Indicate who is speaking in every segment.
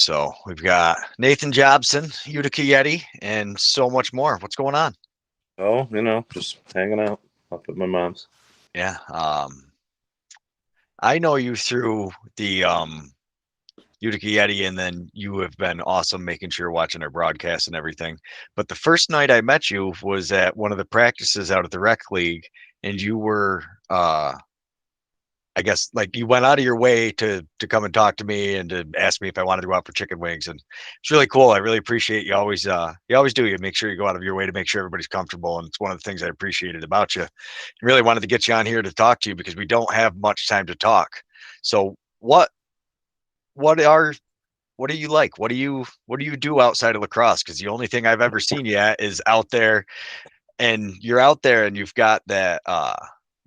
Speaker 1: So we've got Nathan Jobson, Utica Yeti, and so much more. What's going on?
Speaker 2: Oh, just hanging out up at my mom's.
Speaker 1: Yeah. I know you through the Utica Yeti, and then you have been awesome making sure you're watching our broadcast and everything. But the first night I met you was at one of the practices out at the rec league, and you were I guess like you went out of your way to come and talk to me and to ask me if I wanted to go out for chicken wings, and it's really cool. I really appreciate you always do. You make sure you go out of your way to make sure everybody's comfortable, and it's one of the things I appreciated about you. I really wanted to get you on here to talk to you because we don't have much time to talk. So what are what do you like? What do you do outside of lacrosse? Because the only thing I've ever seen you at is out there, and you're out there and you've got that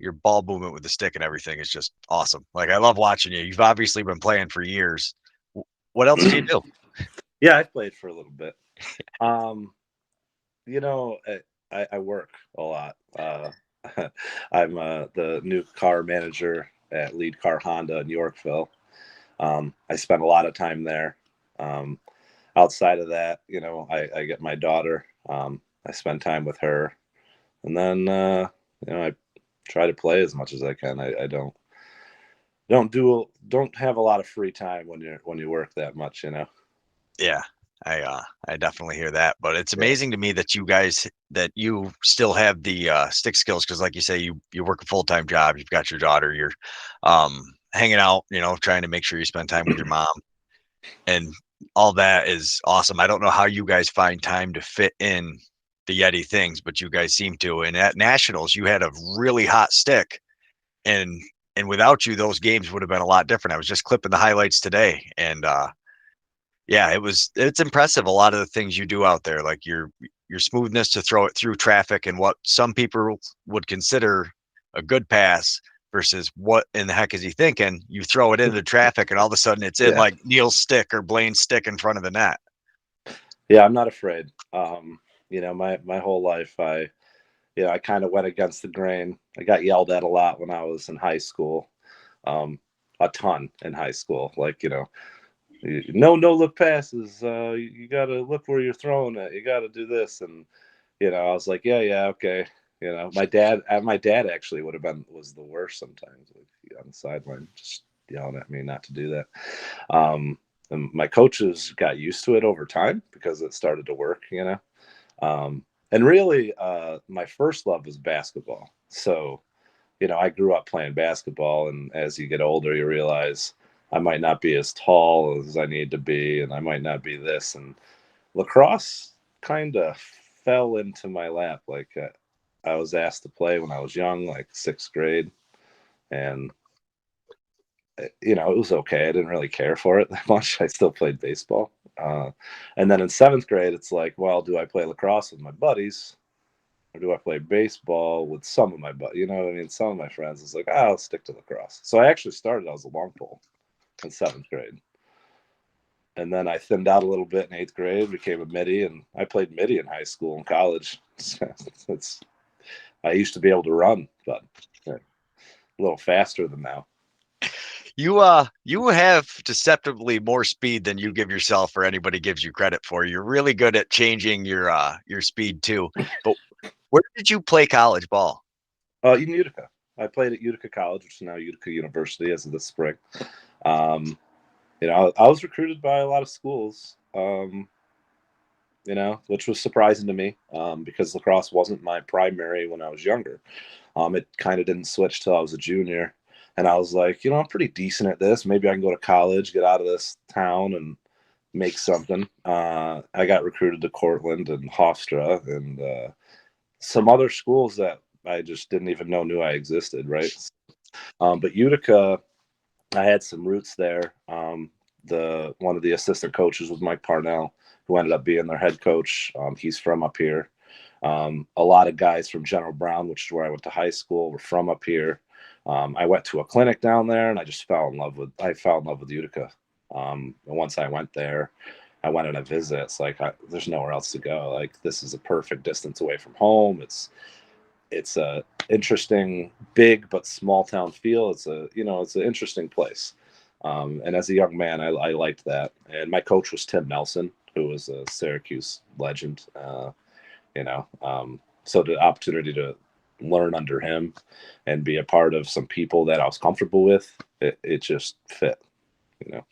Speaker 1: your ball movement with the stick and everything is just awesome. Like I love watching you. You've obviously been playing for years. What else do you do?
Speaker 2: Yeah, I played for a little bit. Um, you know, I work a lot. I'm the new car manager at Lead Car Honda in Yorkville. I spend a lot of time there. Um, Outside of that, I get my daughter. I spend time with her, and then I try to play as much as I can. I don't have a lot of free time when you work that much.
Speaker 1: Yeah. I definitely hear that, but it's
Speaker 2: Yeah.
Speaker 1: amazing to me that you still have the stick skills because like you say you work a full-time job, you've got your daughter, you're hanging out, trying to make sure you spend time with your mom, and all that is awesome. I don't know how you guys find time to fit in the Yeti things, but you guys seem to. And at Nationals, you had a really hot stick, and without you, those games would have been a lot different. I was just clipping the highlights today, and yeah, it's impressive. A lot of the things you do out there, like your smoothness to throw it through traffic, and what some people would consider a good pass versus what in the heck is he thinking? You throw it into traffic, and all of a sudden it's in
Speaker 2: Yeah.
Speaker 1: like Neil's stick or Blaine's stick in front of the net.
Speaker 2: Yeah, I'm not afraid. My whole life, I kind of went against the grain. I got yelled at a lot when I was in high school, um, a ton in high school. Like, no look passes. You got to look where you're throwing it. You got to do this, and I was like, yeah, okay. My dad actually was the worst sometimes, like, on the sideline, just yelling at me not to do that. And my coaches got used to it over time because it started to work. And really, my first love was basketball. So, I grew up playing basketball, and as you get older, you realize I might not be as tall as I need to be, and I might not be this. And lacrosse kind of fell into my lap. Like, I was asked to play when I was young, like sixth grade, and it was okay. I didn't really care for it that much. I still played baseball. And then in seventh grade, it's like, well, do I play lacrosse with my buddies, or do I play baseball with some of my buddies? You know what I mean? Some of my friends. It's like, I'll stick to lacrosse. So I actually started as a long pole in seventh grade. And then I thinned out a little bit in eighth grade, became a midi, and I played midi in high school and college. it's I used to be able to run, but a little faster than now.
Speaker 1: You have deceptively more speed than you give yourself or anybody gives you credit for. You're really good at changing your speed too. But where did you play college ball?
Speaker 2: In Utica, I played at Utica College, which is now Utica University as of this spring. Um, I was recruited by a lot of schools, which was surprising to me, because lacrosse wasn't my primary when I was younger. It kind of didn't switch till I was a junior. And I was like, I'm pretty decent at this. Maybe I can go to college, get out of this town, and make something. I got recruited to Cortland and Hofstra and some other schools that I just didn't even knew I existed, right? But Utica, I had some roots there. The one of the assistant coaches was Mike Parnell, who ended up being their head coach. He's from up here. A lot of guys from General Brown, which is where I went to high school, were from up here. I went to a clinic down there, and I fell in love with Utica. And once I went there, I went on a visit. It's like there's nowhere else to go. Like, this is a perfect distance away from home. It's a interesting, big but small town feel. It's an interesting place. And as a young man, I liked that. And my coach was Tim Nelson, who was a Syracuse legend. So the opportunity to learn under him and be a part of some people that I was comfortable with, it just fit, you know.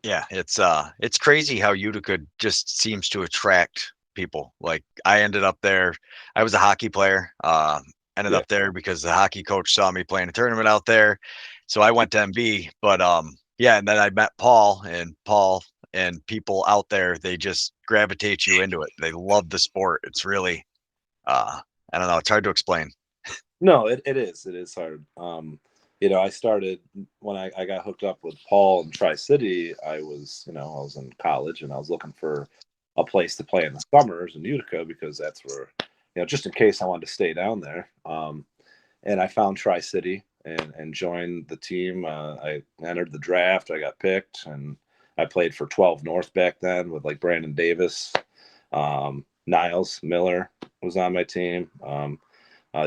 Speaker 1: Yeah, it's crazy how Utica just seems to attract people. Like I ended up there. I was a hockey player. Ended
Speaker 2: Yeah.
Speaker 1: up there because the hockey coach saw me playing a tournament out there. So I went to MB. But yeah, and then I met Paul and people out there, they just gravitate you into it. They love the sport. It's really I don't know, it's hard to explain.
Speaker 2: No, it is. It is hard. I started when I got hooked up with Paul in Tri-City. I was in college and I was looking for a place to play in the summers in Utica because that's where, just in case I wanted to stay down there. And I found Tri-City and joined the team. I entered the draft. I got picked and I played for 12 North back then with like Brandon Davis, Niles Miller was on my team.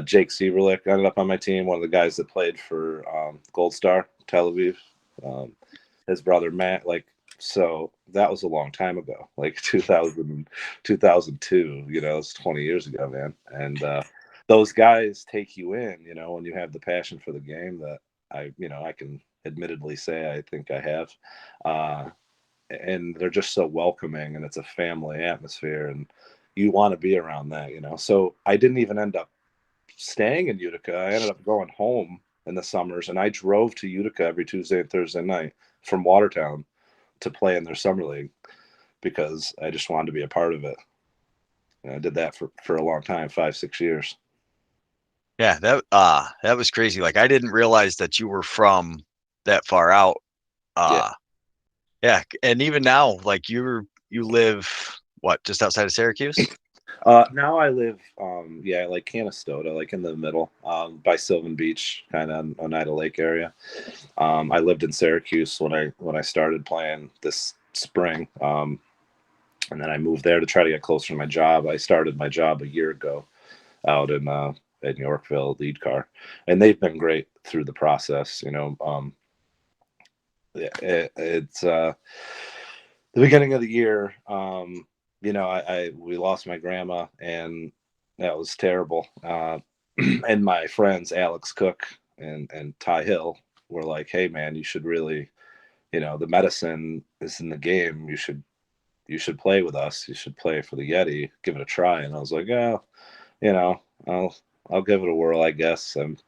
Speaker 2: Jake Sieverlich ended up on my team, one of the guys that played for Gold Star Tel Aviv. His brother Matt, so that was a long time ago, like 2000, 2002. It's 20 years ago, man. And those guys take you in, when you have the passion for the game that I can admittedly say I think I have. And they're just so welcoming, and it's a family atmosphere, and you want to be around that. So I didn't even end up staying in Utica. I ended up going home in the summers, and I drove to Utica every Tuesday and Thursday night from Watertown to play in their summer league because I just wanted to be a part of it. And I did that for a long time, 5, 6 years.
Speaker 1: Yeah, that was crazy. Like I didn't realize that you were from that far out.
Speaker 2: Yeah.
Speaker 1: Uh yeah, and even now, like you live what, just outside of Syracuse?
Speaker 2: Now I live, like Canastota, like in the middle, by Sylvan Beach, kind of on Oneida Lake area. I lived in Syracuse when I started playing this spring, and then I moved there to try to get closer to my job. I started my job a year ago out in Yorkville, lead car, and they've been great through the process. It's the beginning of the year. We lost my grandma, and that was terrible. And my friends Alex Cook and Ty Hill were like, "Hey, man, you should really, the medicine is in the game. You should play with us. You should play for the Yeti. Give it a try." And I was like, "Yeah, you know, I'll give it a whirl, I guess." I'm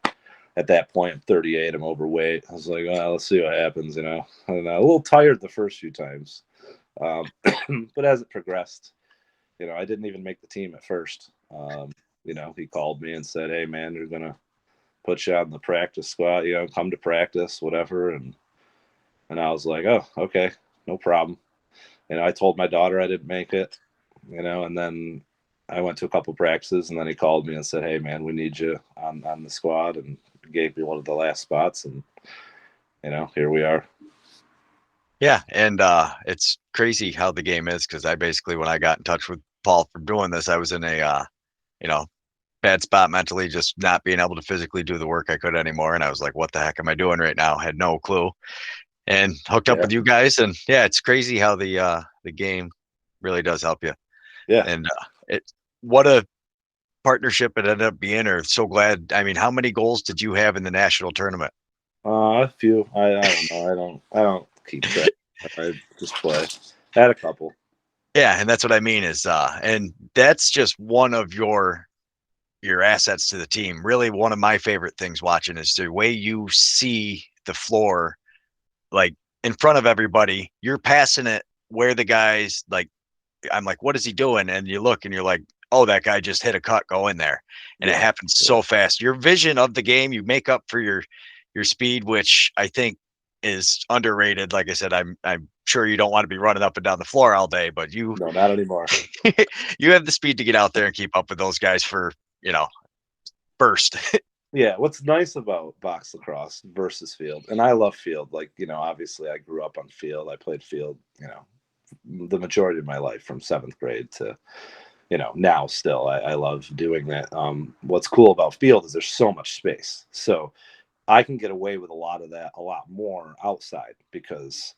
Speaker 2: at that point, I'm 38. I'm overweight. I was like, "Well, let's see what happens." And a little tired the first few times, um, but as it progressed, I didn't even make the team at first. He called me and said, "Hey, man, you're gonna put you on the practice squad. Come to practice, whatever." And I was like, "Oh, okay, no problem." I told my daughter I didn't make it. And then I went to a couple practices, and then he called me and said, "Hey, man, we need you on the squad," and gave me one of the last spots, and here we are.
Speaker 1: Yeah, and it's crazy how the game is because I basically, when I got in touch with Paul for doing this, I was in a you know bad spot mentally, just not being able to physically do the work I could anymore, and I was like, "What the heck am I doing right now?" Had no clue, and hooked up
Speaker 2: Yeah,
Speaker 1: with you guys, and yeah, it's crazy how the game really does help you,
Speaker 2: yeah.
Speaker 1: and it what a partnership it ended up being. Or so glad. I mean, how many goals did you have in the national tournament?
Speaker 2: A few. I don't know. I don't keep track. I just play. I had a couple.
Speaker 1: Yeah, and that's what I mean is and that's just one of your assets to the team. Really, one of my favorite things watching is the way you see the floor, like in front of everybody. You're passing it where the guys like. I'm like, what is he doing? And you look and you're like, oh, that guy just hit a cut. Go in there, and it
Speaker 2: Yeah,
Speaker 1: happens
Speaker 2: yeah.
Speaker 1: so fast. Your vision of the game, you make up for your speed, which I think is underrated. Like I said, I'm sure you don't want to be running up and down the floor all day, but you
Speaker 2: No, not anymore.
Speaker 1: you have the speed to get out there and keep up with those guys for you know first.
Speaker 2: Yeah, what's nice about box lacrosse versus field, and I love field. Like, obviously I grew up on field. I played field, the majority of my life from seventh grade to, now still. I love doing that. What's cool about field is there's so much space. So I can get away with a lot of that, a lot more outside because,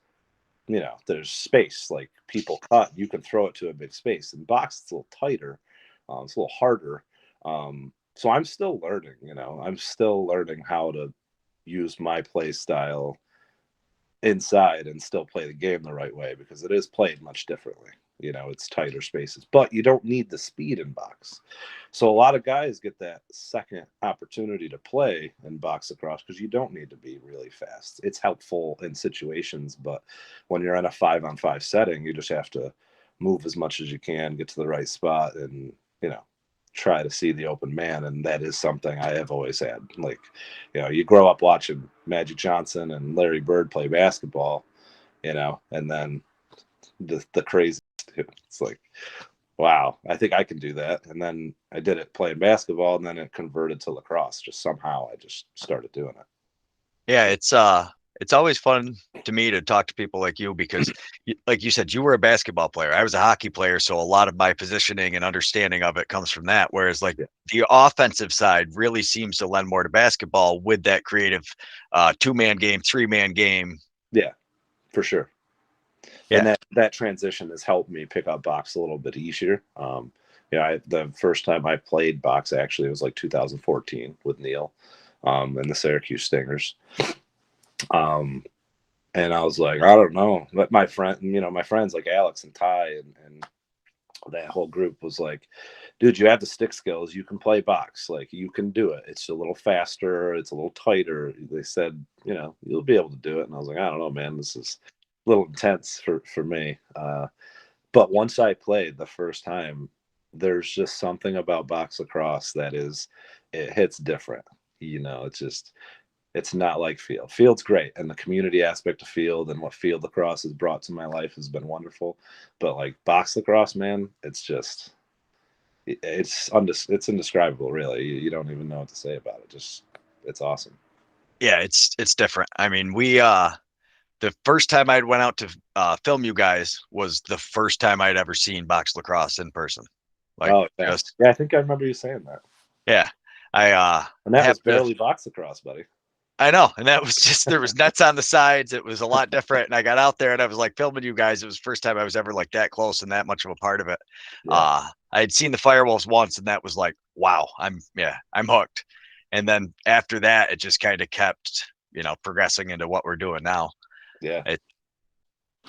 Speaker 2: there's space. Like people cut, you can throw it to a big space. In box, it's a little tighter, it's a little harder. So I'm still learning. I'm still learning how to use my play style inside and still play the game the right way because it is played much differently. It's tighter spaces, but you don't need the speed in box. So a lot of guys get that second opportunity to play in box lacrosse because you don't need to be really fast. It's helpful in situations, but when you're in a 5-on-5 setting, you just have to move as much as you can, get to the right spot, and try to see the open man. And that is something I have always had. Like, you grow up watching Magic Johnson and Larry Bird play basketball, and then the crazy. It's like, wow, I think I can do that. And then I did it playing basketball, and then it converted to lacrosse. Just somehow I just started doing it.
Speaker 1: Yeah, it's always fun to me to talk to people like you because like you said, you were a basketball player. I was a hockey player, so a lot of my positioning and understanding of it comes from that. Whereas like
Speaker 2: Yeah,
Speaker 1: the offensive side really seems to lend more to basketball with that creative 2-man game, 3-man game.
Speaker 2: yeah, for sure. And
Speaker 1: Yeah.
Speaker 2: that transition has helped me pick up box a little bit easier. The first time I played box actually was like 2014 with Neil, and the Syracuse Stingers. And I was like, I don't know. But my friends like Alex and Ty and that whole group was like, dude, you have the stick skills. You can play box. Like, you can do it. It's a little faster. It's a little tighter. They said, you'll be able to do it. And I was like, I don't know, man. This is a little intense for me. But once I played the first time, there's just something about box lacrosse it hits different. It's not like field. Field's great, and the community aspect of field and what field lacrosse has brought to my life has been wonderful. But like box lacrosse, man, it's indescribable. Really, you don't even know what to say about it. Just it's awesome.
Speaker 1: Yeah, it's different. I mean, we the first time I'd went out to film you guys was the first time I'd ever seen box lacrosse in person. Like
Speaker 2: Oh yeah,
Speaker 1: just
Speaker 2: yeah. I think I remember you saying that,
Speaker 1: yeah. I
Speaker 2: and that was
Speaker 1: have to
Speaker 2: barely box lacrosse, buddy.
Speaker 1: I know, and that was just there was nets on the sides. It was a lot different, and I got out there and I was like filming you guys. It was the first time I was ever like that close and that much of a part of it.
Speaker 2: Yeah,
Speaker 1: I had seen the Firewolves once, and that was like, wow, I'm hooked. And then after that, it just kind of kept progressing into what we're doing now.
Speaker 2: yeah,
Speaker 1: It's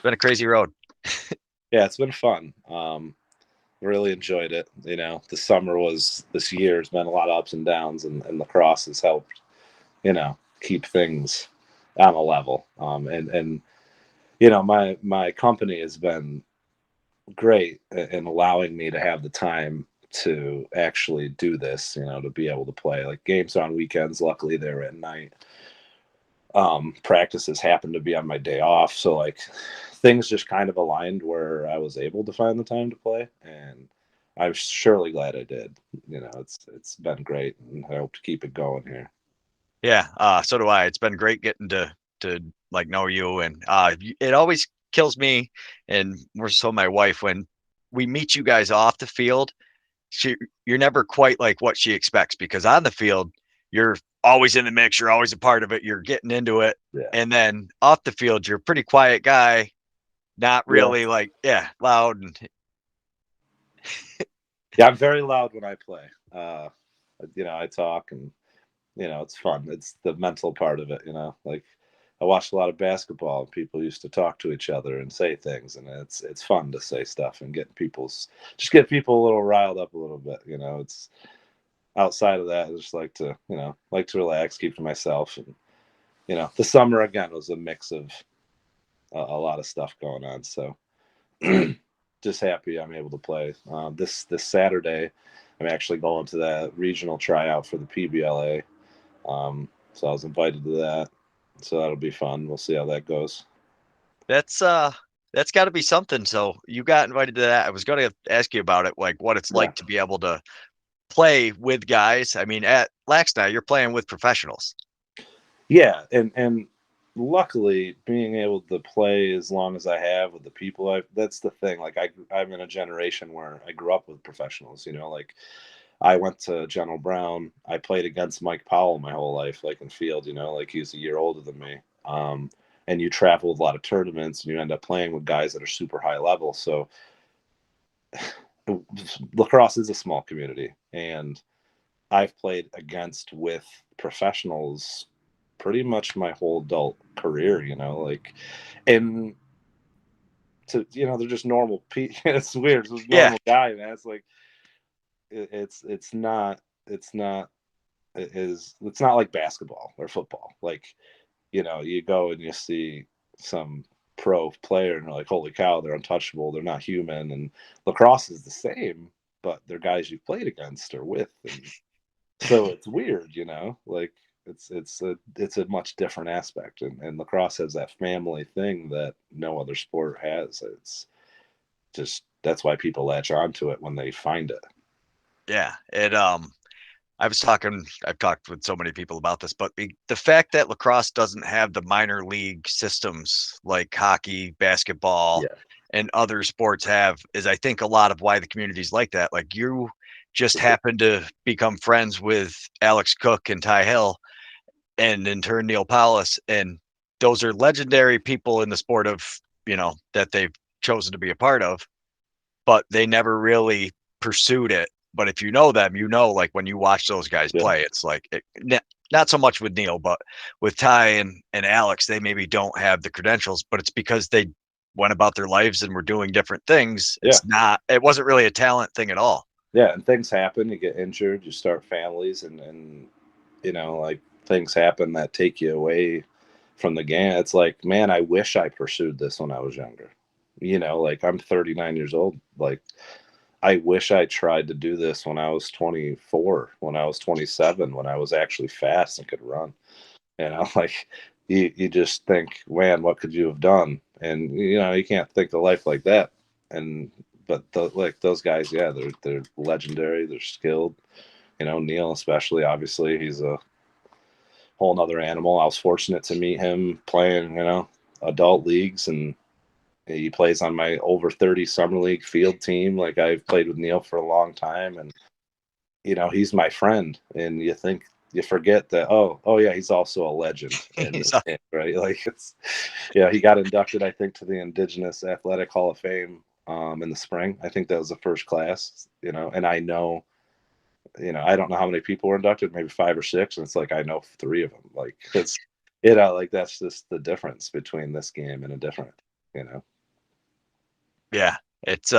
Speaker 1: been a crazy road.
Speaker 2: yeah. It's been fun. Really enjoyed it. The summer was this year has been a lot of ups and downs, and lacrosse has helped, keep things on a level. And my company has been great in allowing me to have the time to actually do this. To be able to play like games on weekends. Luckily, they're at night. Practices happened to be on my day off, so like things just kind of aligned where I was able to find the time to play, and I'm surely glad I did. It's been great, and I hope to keep it going here.
Speaker 1: Yeah, so do I. It's been great getting to like know you, and it always kills me, and more so my wife when we meet you guys off the field. You're never quite like what she expects because on the field you're always in the mix, you're always a part of it, you're getting into it,
Speaker 2: Yeah,
Speaker 1: and then off the field you're a pretty quiet guy, not
Speaker 2: yeah,
Speaker 1: really like loud and
Speaker 2: yeah. I'm very loud when I play. I talk, and it's fun. It's the mental part of it. Like I watched a lot of basketball, and people used to talk to each other and say things, and it's fun to say stuff and get people a little riled up a little bit. It's outside of that, I just like to relax, keep to myself, and the summer again was a mix of a lot of stuff going on. So just happy I'm able to play. This Saturday, I'm actually going to that regional tryout for the PBLA. So I was invited to that. So that'll be fun. We'll see how that goes.
Speaker 1: that's that's got to be something. So you got invited to that. I was going to ask you about it, like what it's
Speaker 2: Yeah.
Speaker 1: like to be able to play with guys. I mean, at Laxna, you're playing with professionals.
Speaker 2: Yeah, and luckily being able to play as long as I have with the people that's the thing. Like I'm in a generation where I grew up with professionals, like I went to General Brown. I played against Mike Powell my whole life, like in field, like he's a year older than me. And you travel with a lot of tournaments and you end up playing with guys that are super high level. So lacrosse is a small community, and I've played against with professionals pretty much my whole adult career, like, and they're just normal people. It's weird. It's a
Speaker 1: Yeah.
Speaker 2: normal guy, man. It's like, it's not, it's not like basketball or football. Like, you go and you see some pro player and you're like, holy cow, they're untouchable. They're not human. And lacrosse is the same, but they're guys you've played against or with. And so it's weird, like it's a much different aspect. And lacrosse has that family thing that no other sport has. It's just, that's why people latch onto it when they find it.
Speaker 1: Yeah. I've talked with so many people about this, but the fact that lacrosse doesn't have the minor league systems like hockey, basketball,
Speaker 2: Yeah.
Speaker 1: and other sports have is I think a lot of why the community's like that. Like you just happen to become friends with Alex Cook and Ty Hill and in turn Neil Paulus. And those are legendary people in the sport of, that they've chosen to be a part of, but they never really pursued it. But if you know them, like when you watch those guys
Speaker 2: Yeah.
Speaker 1: play, it's like not so much with Neil, but with Ty and Alex, they maybe don't have the credentials, but it's because they went about their lives and were doing different things.
Speaker 2: Yeah.
Speaker 1: It wasn't really a talent thing at all.
Speaker 2: Yeah. And things happen. You get injured, you start families, and like things happen that take you away from the game. It's like, man, I wish I pursued this when I was younger. Like I'm 39 years old. Like, I wish I tried to do this when I was 24, when I was 27, when I was actually fast and could run. Like you just think, man, what could you have done? And you can't think of life like that. And but like those guys, yeah, they're legendary. They're skilled. Neil especially, obviously, he's a whole nother animal. I was fortunate to meet him playing, adult leagues, and he plays on my over 30 summer league field team. Like, I've played with Neil for a long time, and he's my friend. And you forget that, oh yeah, he's also a legend in this game, right? Like, he got inducted, I think, to the Indigenous Athletic Hall of Fame in the spring. I think that was the first class, and I know, I don't know how many people were inducted, maybe 5 or 6, and it's like I know 3 of them. Like, it's like that's just the difference between this game and a different,
Speaker 1: Yeah, it's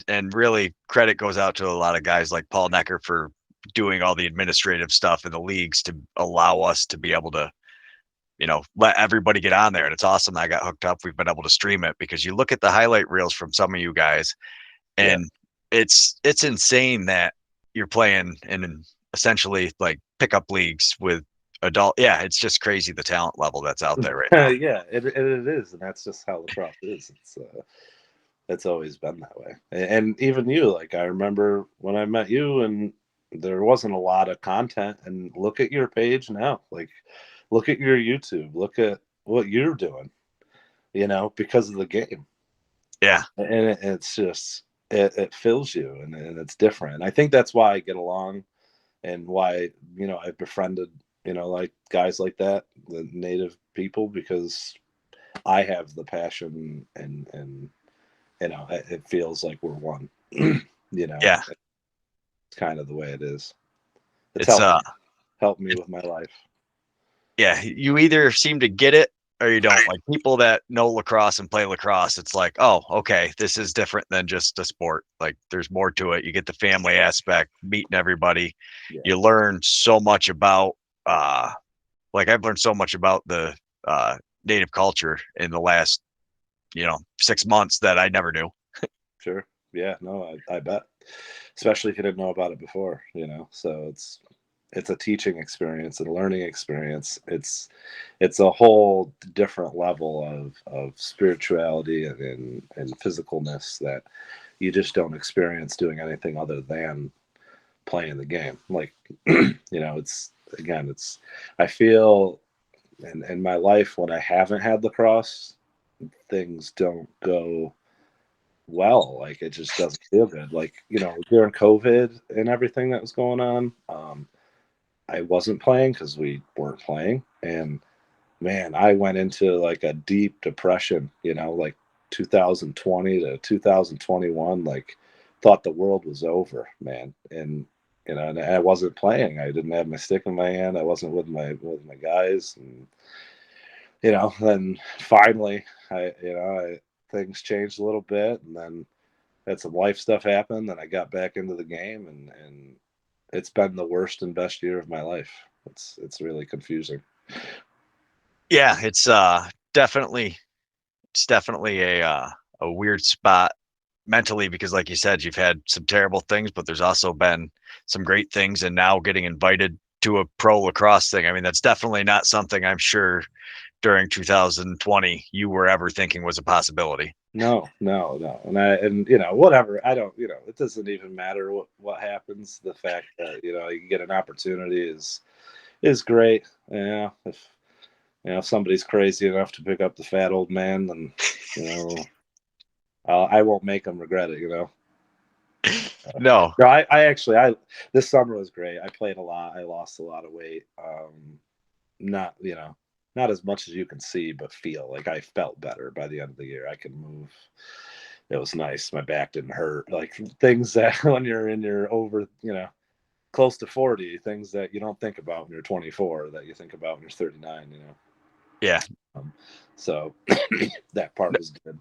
Speaker 1: and really credit goes out to a lot of guys like Paul Necker for doing all the administrative stuff in the leagues to allow us to be able to, let everybody get on there. And it's awesome. I got hooked up. We've been able to stream it because you look at the highlight reels from some of you guys,
Speaker 2: Yeah.
Speaker 1: and it's insane that you're playing in essentially like pickup leagues with adult. Yeah, it's just crazy the talent level that's out there right now.
Speaker 2: Yeah, it is, and that's just how lacrosse is. It's always been that way. And even you, like, I remember when I met you, and there wasn't a lot of content. And look at your page now. Like, look at your YouTube. Look at what you're doing. Because of the game.
Speaker 1: Yeah,
Speaker 2: And it's just, it fills you, and it's different. And I think that's why I get along, and why I've befriended like guys like that, the native people, because I have the passion, and it feels like we're one.
Speaker 1: yeah.
Speaker 2: It's kind of the way it is. It's
Speaker 1: It's
Speaker 2: helped me with my life.
Speaker 1: yeah, you either seem to get it or you don't. Like people that know lacrosse and play lacrosse, it's like, oh, okay, this is different than just a sport. Like there's more to it. You get the family aspect, meeting everybody.
Speaker 2: Yeah.
Speaker 1: You learn so much about like I've learned so much about the native culture in the last, 6 months that I never knew.
Speaker 2: Sure. Yeah, no, I bet. Especially if you didn't know about it before, So it's a teaching experience and a learning experience. It's a whole different level of spirituality and physicalness that you just don't experience doing anything other than playing the game. Like, it's I feel in my life, when I haven't had lacrosse, things don't go well. Like it just doesn't feel good. Like, during COVID and everything that was going on, I wasn't playing because we weren't playing. And man, I went into like a deep depression, like 2020 to 2021, like thought the world was over, man. And I wasn't playing. I didn't have my stick in my hand. I wasn't with my guys. And then finally things changed a little bit, and then had some life stuff happen, and I got back into the game, and it's been the worst and best year of my life. It's really confusing.
Speaker 1: Yeah, definitely it's definitely a weird spot mentally because like you said, you've had some terrible things, but there's also been some great things, and now getting invited to a pro lacrosse thing. I mean, that's definitely not something I'm sure during 2020 you were ever thinking was a possibility.
Speaker 2: No, no, no. And whatever. I don't, it doesn't even matter what happens. The fact that, you get an opportunity is great. Yeah. If somebody's crazy enough to pick up the fat old man, then, you know, I won't make them regret it.
Speaker 1: No.
Speaker 2: No, I actually, this summer was great. I played a lot. I lost a lot of weight. Not, not as much as you can see, but feel like I felt better by the end of the year. I could move. It was nice. My back didn't hurt. Like things that when you're in your over, close to 40, things that you don't think about when you're 24, that you think about when you're 39.
Speaker 1: Yeah.
Speaker 2: Um, so that part was good.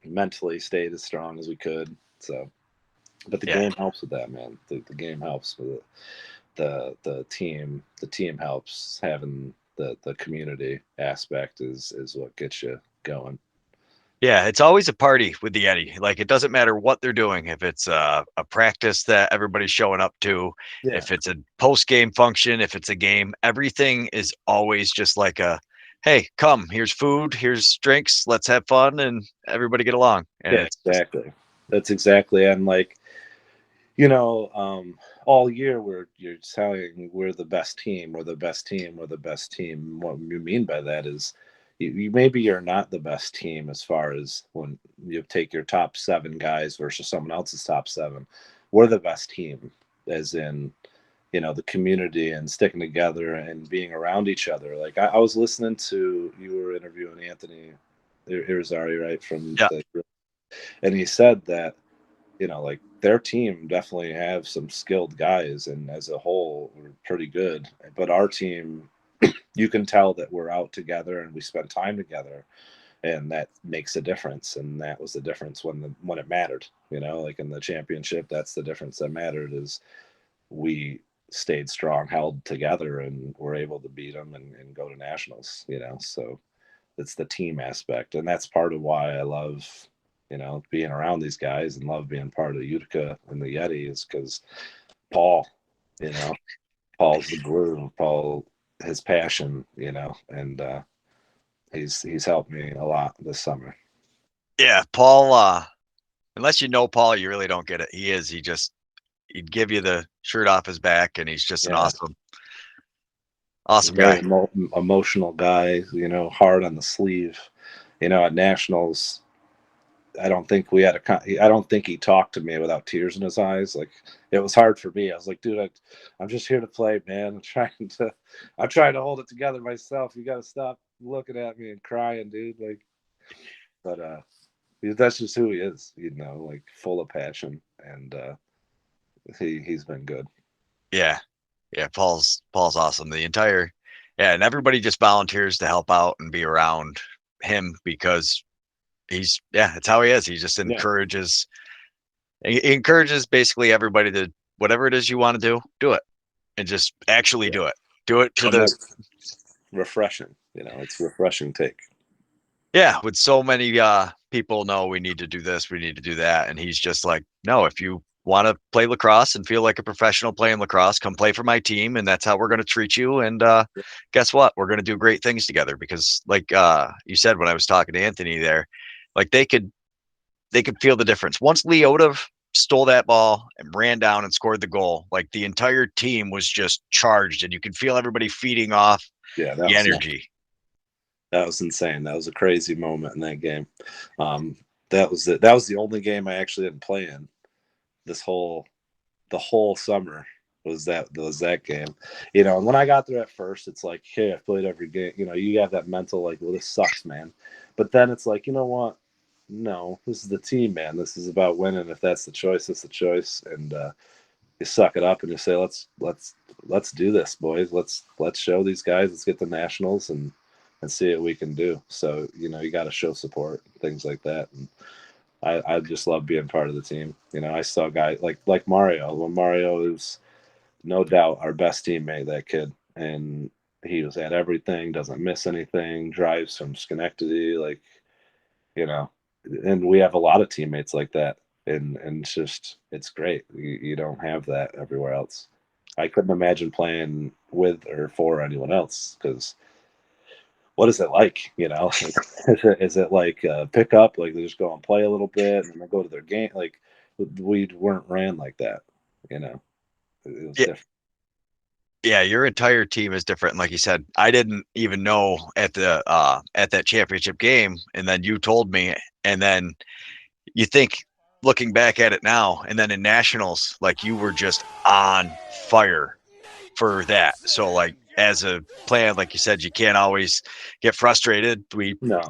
Speaker 2: Mentally stayed as strong as we could. So, but the
Speaker 1: Yeah.
Speaker 2: game helps with that, man. The game helps with it. The team helps. Having the community aspect is what gets you going.
Speaker 1: Yeah, it's always a party with the Yeti. Like it doesn't matter what they're doing. If it's a practice that everybody's showing up to,
Speaker 2: Yeah,
Speaker 1: if it's a post game function, if it's a game, everything is always just like a, hey, come, here's food, here's drinks, let's have fun, and everybody get along. And
Speaker 2: yeah,
Speaker 1: it's just,
Speaker 2: exactly. That's exactly. And like, you know, all year you're telling we're the best team, we're the best team, we're the best team. What you mean by that is you maybe you're not the best team as far as when you take your top seven guys versus someone else's top seven. We're the best team, as in, the community and sticking together and being around each other. Like I was listening to you were interviewing Anthony Irizarry, right, from
Speaker 1: yeah,
Speaker 2: the, and he said that like their team definitely have some skilled guys, and as a whole, we're pretty good. But our team, you can tell that we're out together and we spend time together, and that makes a difference. And that was the difference when it mattered. Like in the championship, that's the difference that mattered is we stayed strong, held together, and were able to beat them and go to nationals. So it's the team aspect, and that's part of why I love being around these guys and love being part of Utica and the Yeti is because Paul, you know, Paul's the glue. Paul, his passion, and he's helped me a lot this summer.
Speaker 1: yeah. Paul, unless you know Paul, you really don't get it. He'd give you the shirt off his back, and he's just an
Speaker 2: Yeah,
Speaker 1: awesome
Speaker 2: very
Speaker 1: guy.
Speaker 2: emotional guy. Hard on the sleeve. At nationals, I don't think we had I don't think he talked to me without tears in his eyes. Like it was hard for me. I was like, dude, I'm just here to play, man. I'm trying to hold it together myself. You got to stop looking at me and crying, dude. Like, but that's just who he is, like full of passion, and he's been good.
Speaker 1: Yeah, yeah. Paul's awesome. Yeah, and everybody just volunteers to help out and be around him because yeah, it's how he is. He just
Speaker 2: Yeah,
Speaker 1: encourages basically everybody to whatever it is you want to do it and just actually
Speaker 2: yeah,
Speaker 1: do it. Do it to
Speaker 2: and
Speaker 1: the
Speaker 2: that's refreshing. It's refreshing take.
Speaker 1: yeah, with so many people know we need to do this, we need to do that, and he's just like, no, if you want to play lacrosse and feel like a professional playing lacrosse, come play for my team, and that's how we're going to treat you. And guess what? We're going to do great things together because, like you said when I was talking to Anthony there, like they could feel the difference once Leota stole that ball and ran down and scored the goal. Like the entire team was just charged, and you could feel everybody feeding off
Speaker 2: Yeah,
Speaker 1: the energy.
Speaker 2: that was insane. That was a crazy moment in that game. Um, that was it. That was the only game I actually didn't play in the whole summer was that game. And when I got there at first, it's like, hey, I played every game. You have that mental like, well, this sucks, man. But then it's like, you know what? No, this is the team, man. This is about winning. If that's the choice, that's the choice. And you suck it up and you say, let's do this, boys. Let's show these guys. Let's get the nationals and see what we can do. So you got to show support, things like that. And I just love being part of the team. I saw guys like Mario. When Mario is no doubt our best teammate, that kid, and he was at everything, doesn't miss anything, drives from Schenectady, like you know, and we have a lot of teammates like that, and it's great. You don't have that everywhere else. I couldn't imagine playing with or for anyone else because what is it like? Is it like pick up, like they just go and play a little bit and then go to their game? Like we weren't ran like that. It was
Speaker 1: Yeah,
Speaker 2: different.
Speaker 1: yeah, your entire team is different. And like you said, I didn't even know at that championship game, and then you told me, and then you think looking back at it now, and then in nationals, like you were just on fire for that. So like as a plan, like you said, you can't always get frustrated.
Speaker 2: No,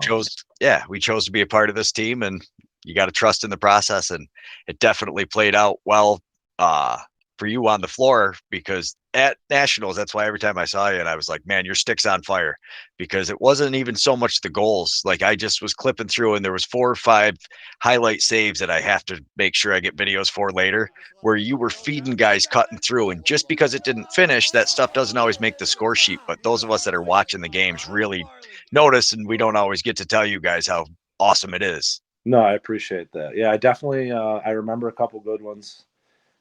Speaker 1: We chose to be a part of this team, and you got to trust in the process. And it definitely played out well uh, for you on the floor because at nationals, that's why every time I saw you, and I was like, man, your stick's on fire because it wasn't even so much the goals. Like I just was clipping through, and there was 4 or 5 highlight saves that I have to make sure I get videos for later where you were feeding guys cutting through. And just because it didn't finish, that stuff doesn't always make the score sheet. But those of us that are watching the games really notice, and we don't always get to tell you guys how awesome it is.
Speaker 2: no, I appreciate that. Yeah, I definitely. I remember a couple good ones,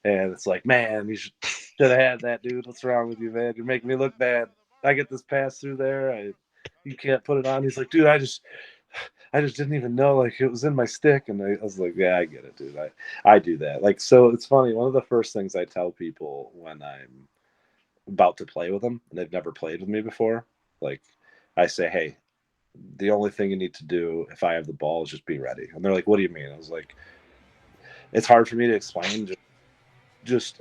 Speaker 2: and it's like, man, you should have had that, dude. What's wrong with you, man? You're making me look bad. I get this pass through there. You can't put it on. He's like, dude, I just didn't even know like it was in my stick, and I was like, yeah, I get it, dude. I do that. Like, so it's funny. One of the first things I tell people when I'm about to play with them and they've never played with me before, like, I say, hey, the only thing you need to do if I have the ball is just be ready. And they're like, what do you mean? I was like, it's hard for me to explain. Just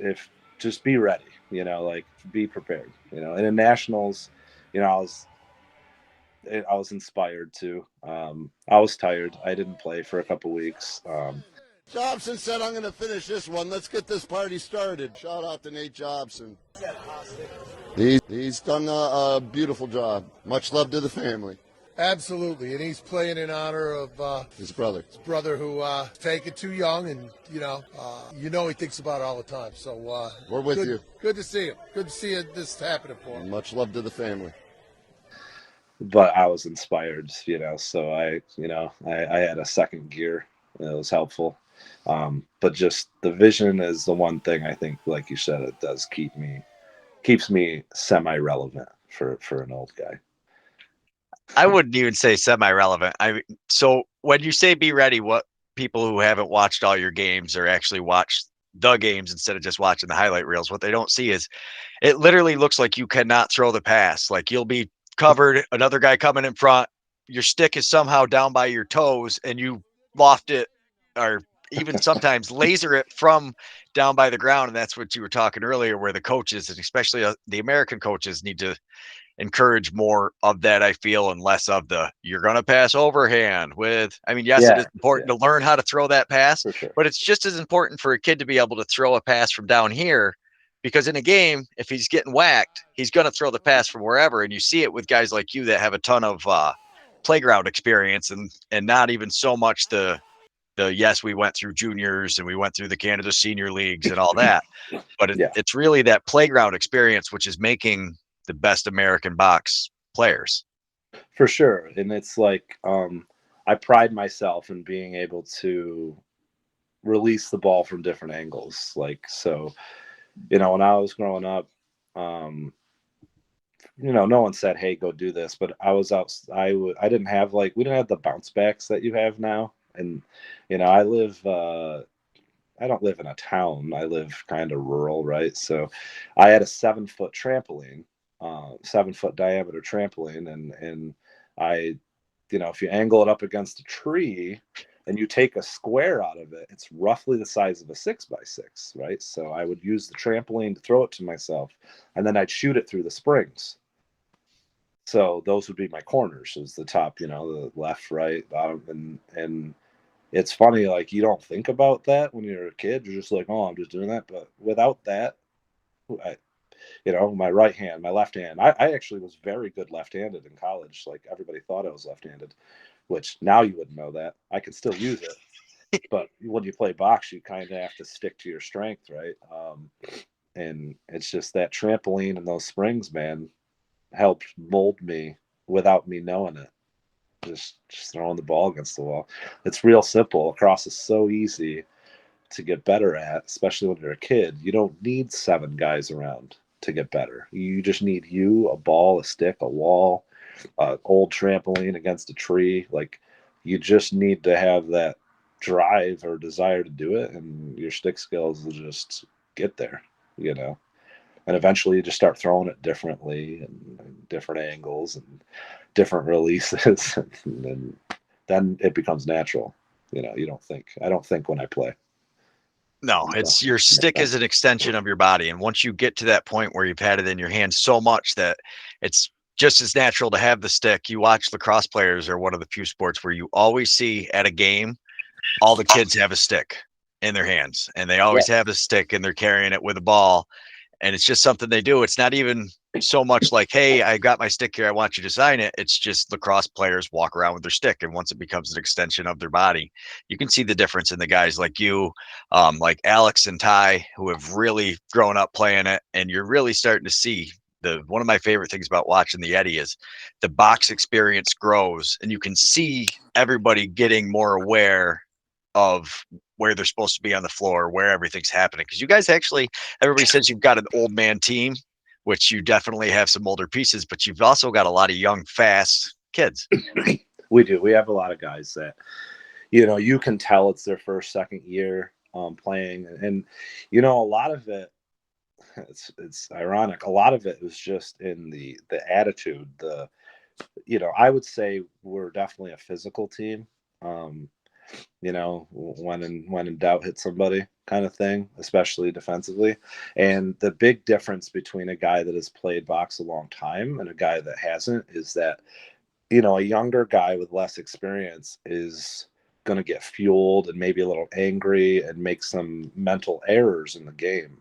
Speaker 2: be ready. Like be prepared. And in nationals, I was inspired to. I was tired. I didn't play for a couple weeks.
Speaker 3: Jobson said, I'm going to finish this one. Let's get this party started. Shout out to Nate Jobson. He's done a beautiful job. Much love to the family.
Speaker 4: Absolutely, and he's playing in honor of
Speaker 3: His brother.
Speaker 4: who taken too young, and he thinks about it all the time. So
Speaker 3: We're with you.
Speaker 4: Good to see him. Good to see this happening for him.
Speaker 3: And much love to the family.
Speaker 2: But I was inspired, so I had a second gear. It was helpful. But just the vision is the one thing I think, like you said, it does keeps me semi-relevant for an old guy.
Speaker 1: I wouldn't even say semi-relevant. So when you say be ready, what people who haven't watched all your games or actually watched the games instead of just watching the highlight reels, what they don't see is it literally looks like you cannot throw the pass. Like you'll be covered, another guy coming in front, your stick is somehow down by your toes, and you loft it or even sometimes laser it from down by the ground. And that's what you were talking earlier, where the coaches, and especially the American coaches, need to encourage more of that, I feel, and less of the you're going to pass overhand with. I mean, yes, it is important to learn how to throw that pass,
Speaker 2: For sure.
Speaker 1: but it's just as important for a kid to be able to throw a pass from down here, because in a game, if he's getting whacked, he's going to throw the pass from wherever. And you see it with guys like you that have a ton of playground experience and not even so much the yes, we went through juniors and we went through the Canada senior leagues and all that, but it's really that playground experience which is making the best American box players.
Speaker 2: For sure. And it's like I pride myself in being able to release the ball from different angles. Like, so, when I was growing up, no one said, hey, go do this, but I was out. I didn't have we didn't have the bounce backs that you have now. And, I don't live in a town. I live kind of rural, right? So I had a 7-foot trampoline, 7-foot diameter trampoline. And I, if you angle it up against a tree, and you take a square out of it, it's roughly the size of a 6x6, right? So I would use the trampoline to throw it to myself, and then I'd shoot it through the springs. So those would be my corners, is the top, the left, right, bottom, and it's funny, like, you don't think about that when you're a kid. You're just like, oh, I'm just doing that. But without that, I, my right hand, my left hand, I actually was very good left-handed in college. Like, everybody thought I was left-handed, which now you wouldn't know that. I could still use it. But when you play box, you kind of have to stick to your strength, right? And it's just that trampoline and those springs, man, helped mold me without me knowing it. Just throwing the ball against the wall. It's real simple. Lacrosse is so easy to get better at, especially when you're a kid. You don't need 7 guys around to get better. You just need you, a ball, a stick, a wall, an old trampoline against a tree. Like, you just need to have that drive or desire to do it, and your stick skills will just get there, And eventually you just start throwing it differently and different angles and different releases, and then it becomes natural. I don't think when I play.
Speaker 1: No, it's your stick is an extension of your body. And once you get to that point where you've had it in your hand so much that it's just as natural to have the stick. You watch lacrosse players are one of the few sports where you always see at a game, all the kids have a stick in their hands and they always have a stick and they're carrying it with a ball. And it's just something they do. It's not even so much like, hey, I got my stick here, I want you to sign it. It's just lacrosse players walk around with their stick. And once it becomes an extension of their body, you can see the difference in the guys like you, like Alex and Ty, who have really grown up playing it. And you're really starting to see one of my favorite things about watching the Yeti is the box experience grows and you can see everybody getting more aware of where they're supposed to be on the floor, where everything's happening. Because you guys actually, everybody says you've got an old man team, which you definitely have some older pieces, but you've also got a lot of young, fast kids.
Speaker 2: We do. We have a lot of guys that, you can tell it's their first, second year playing. And, a lot of it, it's ironic. A lot of it was just in the attitude. I would say we're definitely a physical team. When in doubt, hit somebody kind of thing, especially defensively. And the big difference between a guy that has played box a long time and a guy that hasn't is that, a younger guy with less experience is going to get fueled and maybe a little angry and make some mental errors in the game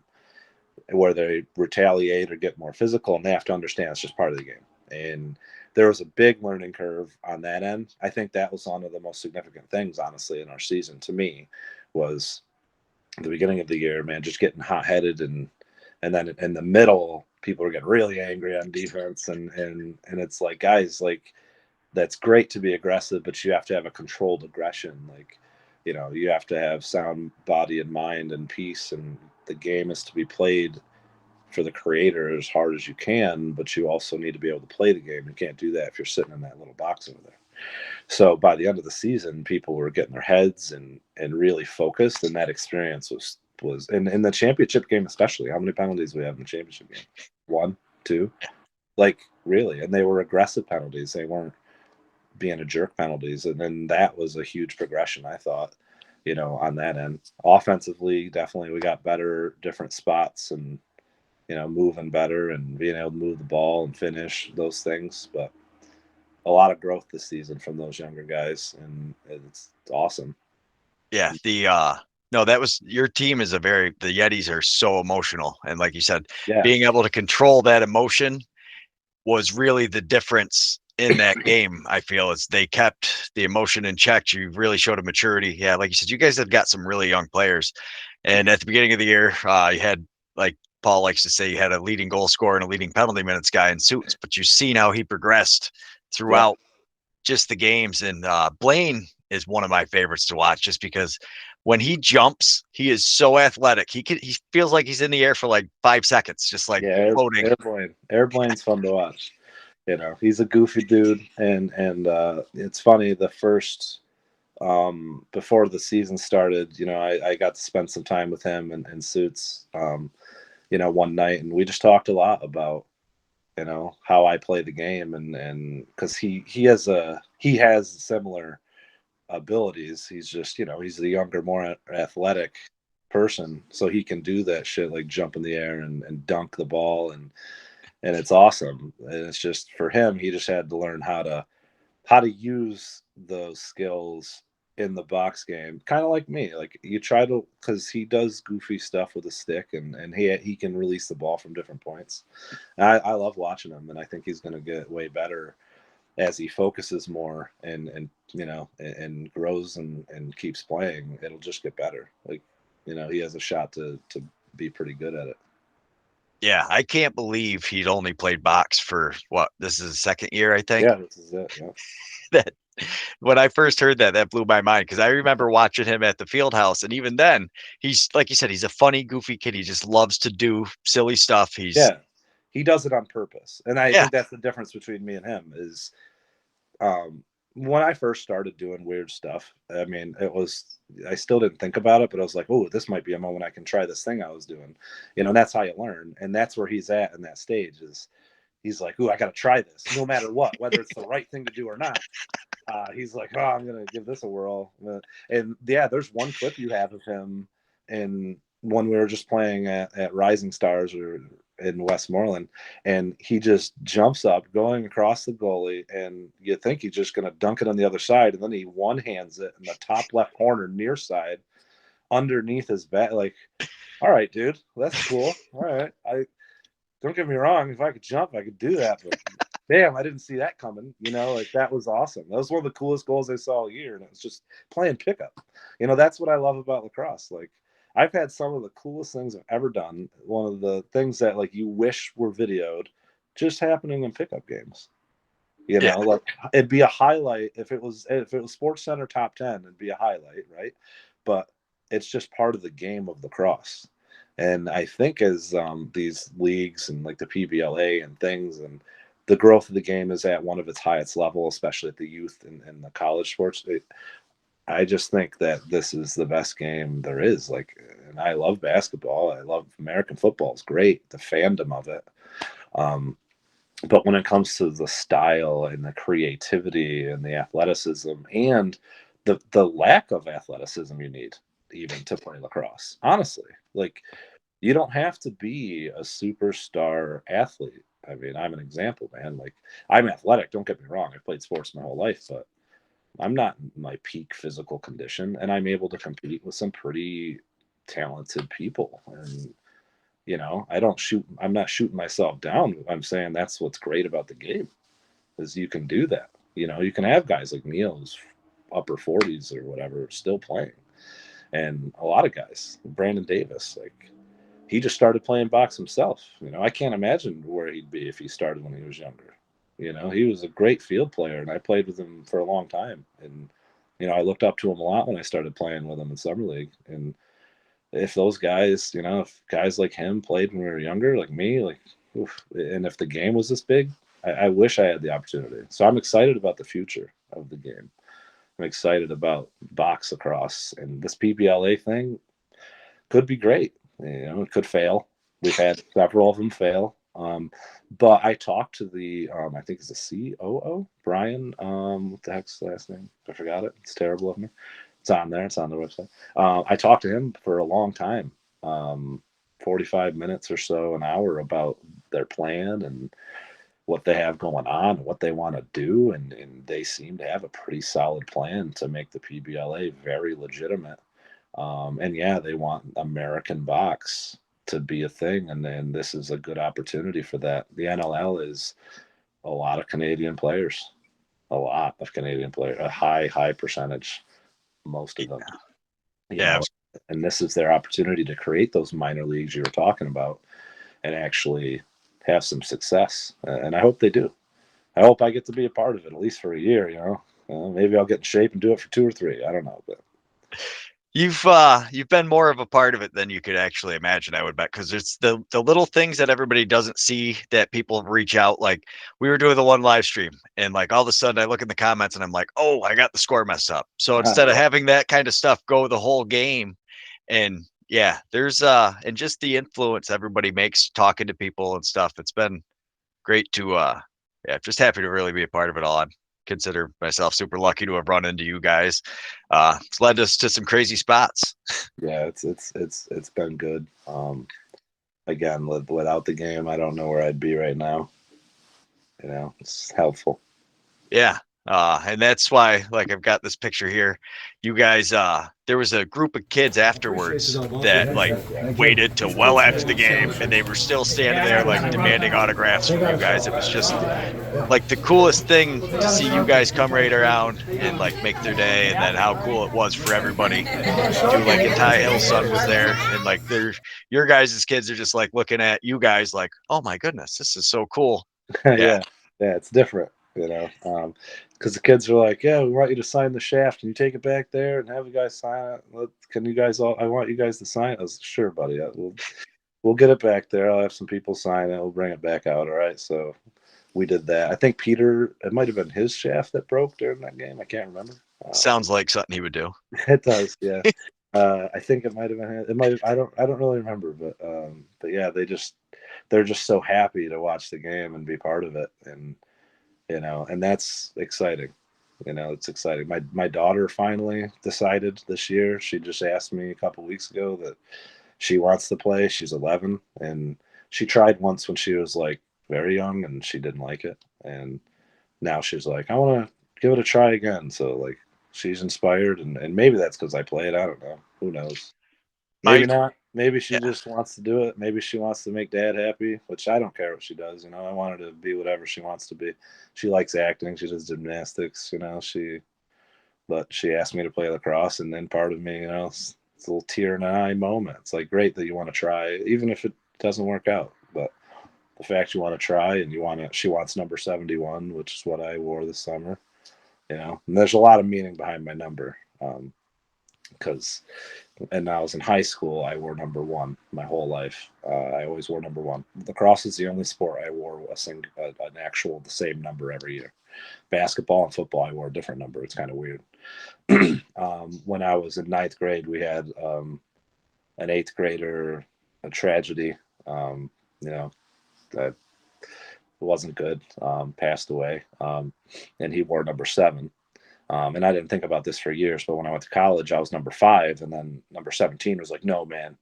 Speaker 2: where they retaliate or get more physical, and they have to understand it's just part of the game. And there was a big learning curve on that end. I think that was one of the most significant things, honestly, in our season to me, was the beginning of the year, man, just getting hot-headed, and then in the middle, people were getting really angry on defense, and it's like, guys, like, that's great to be aggressive, but you have to have a controlled aggression. Like, you have to have sound body and mind and peace, and the game is to be played for the creator as hard as you can, but you also need to be able to play the game. You can't do that if you're sitting in that little box over there. So by the end of the season, people were getting their heads and really focused, and that experience was in the championship game, especially. How many penalties we have in the championship game? 1, 2, like, really. And they were aggressive penalties. They weren't being a jerk penalties. And then that was a huge progression, I thought, on that end. Offensively, definitely we got better, different spots, and moving better and being able to move the ball and finish those things. But a lot of growth this season from those younger guys, and it's awesome.
Speaker 1: Yeah, no, that was your team the Yetis are so emotional, and like you said, being able to control that emotion was really the difference in that game. I feel is they kept the emotion in check. You really showed a maturity. Yeah, like you said, you guys have got some really young players, and at the beginning of the year, you had, like Paul likes to say, you had a leading goal scorer and a leading penalty minutes guy in Suits, but you see how he progressed throughout just the games. And Blaine is one of my favorites to watch, just because when he jumps, he is so athletic. He feels like he's in the air for like 5 seconds, just like floating.
Speaker 2: Airplane's fun to watch. He's a goofy dude, and it's funny. The first before the season started, I got to spend some time with him and Suits, one night, and we just talked a lot about how I play the game, and because he has similar abilities. He's just, he's the younger, more athletic person, so he can do that shit like jump in the air and dunk the ball, and it's awesome. And it's just for him, he just had to learn how to use those skills in the box game, kind of like me. Like you try to, because he does goofy stuff with a stick, and he can release the ball from different points. And I love watching him, and I think he's going to get way better as he focuses more and grows and keeps playing. It'll just get better. Like, he has a shot to be pretty good at it.
Speaker 1: Yeah, I can't believe he'd only played box for this is his second year, I think.
Speaker 2: Yeah, this is it. Yeah.
Speaker 1: That when I first heard that blew my mind, because I remember watching him at the field house, and even then, he's like you said, he's a funny, goofy kid. He just loves to do silly stuff.
Speaker 2: Yeah, he does it on purpose, and I
Speaker 1: Yeah.
Speaker 2: think that's the difference between me and him is, when I first started doing weird stuff, I mean, I still didn't think about it, but I was like, oh, this might be a moment I can try this thing I was doing, and that's how you learn. And that's where he's at in that stage is he's like, oh, I got to try this no matter what, whether it's the right thing to do or not. He's like, oh, I'm going to give this a whirl. And yeah, there's one clip you have of him in when we were just playing at Rising Stars or in Westmoreland, and he just jumps up going across the goalie, and you think he's just going to dunk it on the other side, and then he one hands it in the top left corner near side underneath his back. Like, all right, dude, that's cool. All right, I don't get me wrong, if I could jump I could do that, but damn, I didn't see that coming. Like, that was awesome. That was one of the coolest goals I saw all year, and it was just playing pickup. That's what I love about lacrosse. Like, I've had some of the coolest things I've ever done. One of the things that, like, you wish were videoed just happening in pickup games.
Speaker 1: Yeah.
Speaker 2: Like, it'd be a highlight if it was Sports Center top 10, it'd be a highlight, right? But it's just part of the game of lacrosse. And I think as these leagues and like the PBLA and things, and the growth of the game is at one of its highest level, especially at the youth and the college sports. I just think that this is the best game there is. Like, and I love basketball. I love American football. It's great, the fandom of it. But when it comes to the style and the creativity and the athleticism and the lack of athleticism you need even to play lacrosse, honestly, like, you don't have to be a superstar athlete. I mean, I'm an example, man. Like, I'm athletic. Don't get me wrong. I've played sports my whole life, but I'm not in my peak physical condition, and I'm able to compete with some pretty talented people. And I'm not shooting myself down. I'm saying that's what's great about the game is you can do that. You can have guys like Neil who's upper 40s or whatever still playing, and a lot of guys, Brandon Davis, like, he just started playing box himself. I can't imagine where he'd be if he started when he was younger. He was a great field player, and I played with him for a long time. And I looked up to him a lot when I started playing with him in summer league. And if those guys, if guys like him played when we were younger, like me, like, oof, and if the game was this big, I wish I had the opportunity. So I'm excited about the future of the game. I'm excited about box lacrosse, and this PBLA thing could be great. It could fail. We've had several of them fail. But I talked to the, I think it's the COO, Brian. What the heck's the last name? I forgot it. It's terrible of me. It's on there. It's on the website. I talked to him for a long time, 45 minutes or so, an hour, about their plan and what they have going on, what they want to do. And they seem to have a pretty solid plan to make the PBLA very legitimate. And yeah, they want American box to be a thing, and then this is a good opportunity for that. The NLL is a lot of Canadian players, a high percentage, most of them.
Speaker 1: Yeah.
Speaker 2: And this is their opportunity to create those minor leagues you were talking about and actually have some success. And I hope they do. I hope I get to be a part of it at least for a year. Maybe I'll get in shape and do it for 2 or 3. I don't know, but
Speaker 1: You've been more of a part of it than you could actually imagine, I would bet, because it's the little things that everybody doesn't see that people reach out. Like, we were doing the one live stream, and like all of a sudden I look in the comments and I'm like, oh, I got the score messed up. So instead of having that kind of stuff go the whole game, and yeah, there's and just the influence everybody makes talking to people and stuff. It's been great to just happy to really be a part of it all. consider myself super lucky to have run into you guys. It's led us to some crazy spots.
Speaker 2: Yeah, it's been good. Again, without the game, I don't know where I'd be right now. It's helpful.
Speaker 1: Yeah. And that's why, like, I've got this picture here. You guys, there was a group of kids afterwards that like waited till well after the game, and they were still standing there like demanding autographs from you guys. It was just like the coolest thing to see you guys come right around and like make their day, and then how cool it was for everybody to like a Ty Hill son was there, and like your guys' kids are just like looking at you guys like, oh my goodness, this is so cool.
Speaker 2: Yeah, it's different, because the kids are like, yeah, we want you to sign the shaft. Can you take it back there and have the guys sign it? Can you guys all? I want you guys to sign it. I was like, sure, buddy. We'll get it back there. I'll have some people sign it. We'll bring it back out. All right. So we did that. I think Peter, it might have been his shaft that broke during that game. I can't remember.
Speaker 1: Sounds like something he would do.
Speaker 2: It does, yeah. I think it might have been. It might. I don't really remember, but yeah, they're just so happy to watch the game and be part of it, and and that's exciting. It's exciting. My daughter finally decided this year. She just asked me a couple weeks ago that she wants to play. She's 11, and she tried once when she was like very young, and she didn't like it, and now she's like, I want to give it a try again. So like, she's inspired, and maybe that's because I play it. I don't know. Who knows? Maybe not. Maybe she just wants to do it. Maybe she wants to make dad happy, which I don't care what she does. I want her to be whatever she wants to be. She likes acting. She does gymnastics. But she asked me to play lacrosse, and then part of me, it's a little tear in the eye moment. It's like, great that you want to try, even if it doesn't work out. But the fact you want to try and she wants number 71, which is what I wore this summer. And there's a lot of meaning behind my number. Because and I was in high school, I wore number 1 my whole life. I always wore number 1. Lacrosse is the only sport I wore an actual the same number every year. Basketball and football, I wore a different number. It's kind of weird. When I was in 9th grade, we had an 8th grader, a tragedy. That wasn't good. Passed away, and he wore number 7. And I didn't think about this for years, but when I went to college, I was number 5, and then number 17 was like, no, man,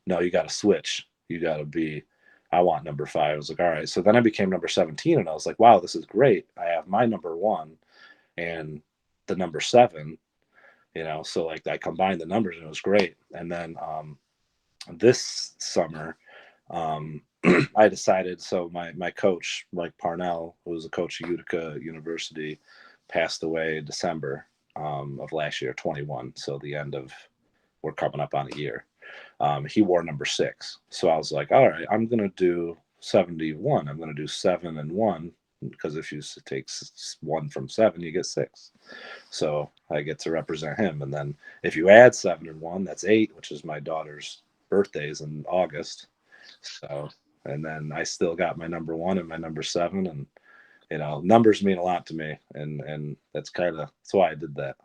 Speaker 2: no, you got to switch. You got to be, I want number 5. I was like, all right. So then I became number 17, and I was like, wow, this is great. I have my number 1 and the number 7, so like I combined the numbers and it was great. And then this summer, I decided, so my coach, Mike Parnell, who was a coach at Utica University, passed away in December of last year, 21. So we're coming up on a year. He wore number 6. So I was like, all right, I'm going to do 71. I'm going to do 7 and 1, because if you take 1 from 7, you get 6. So I get to represent him. And then if you add 7 and 1, that's 8, which is my daughter's birthdays in August. So, and then I still got my number 1 and my number 7, and numbers mean a lot to me, and that's why I did that.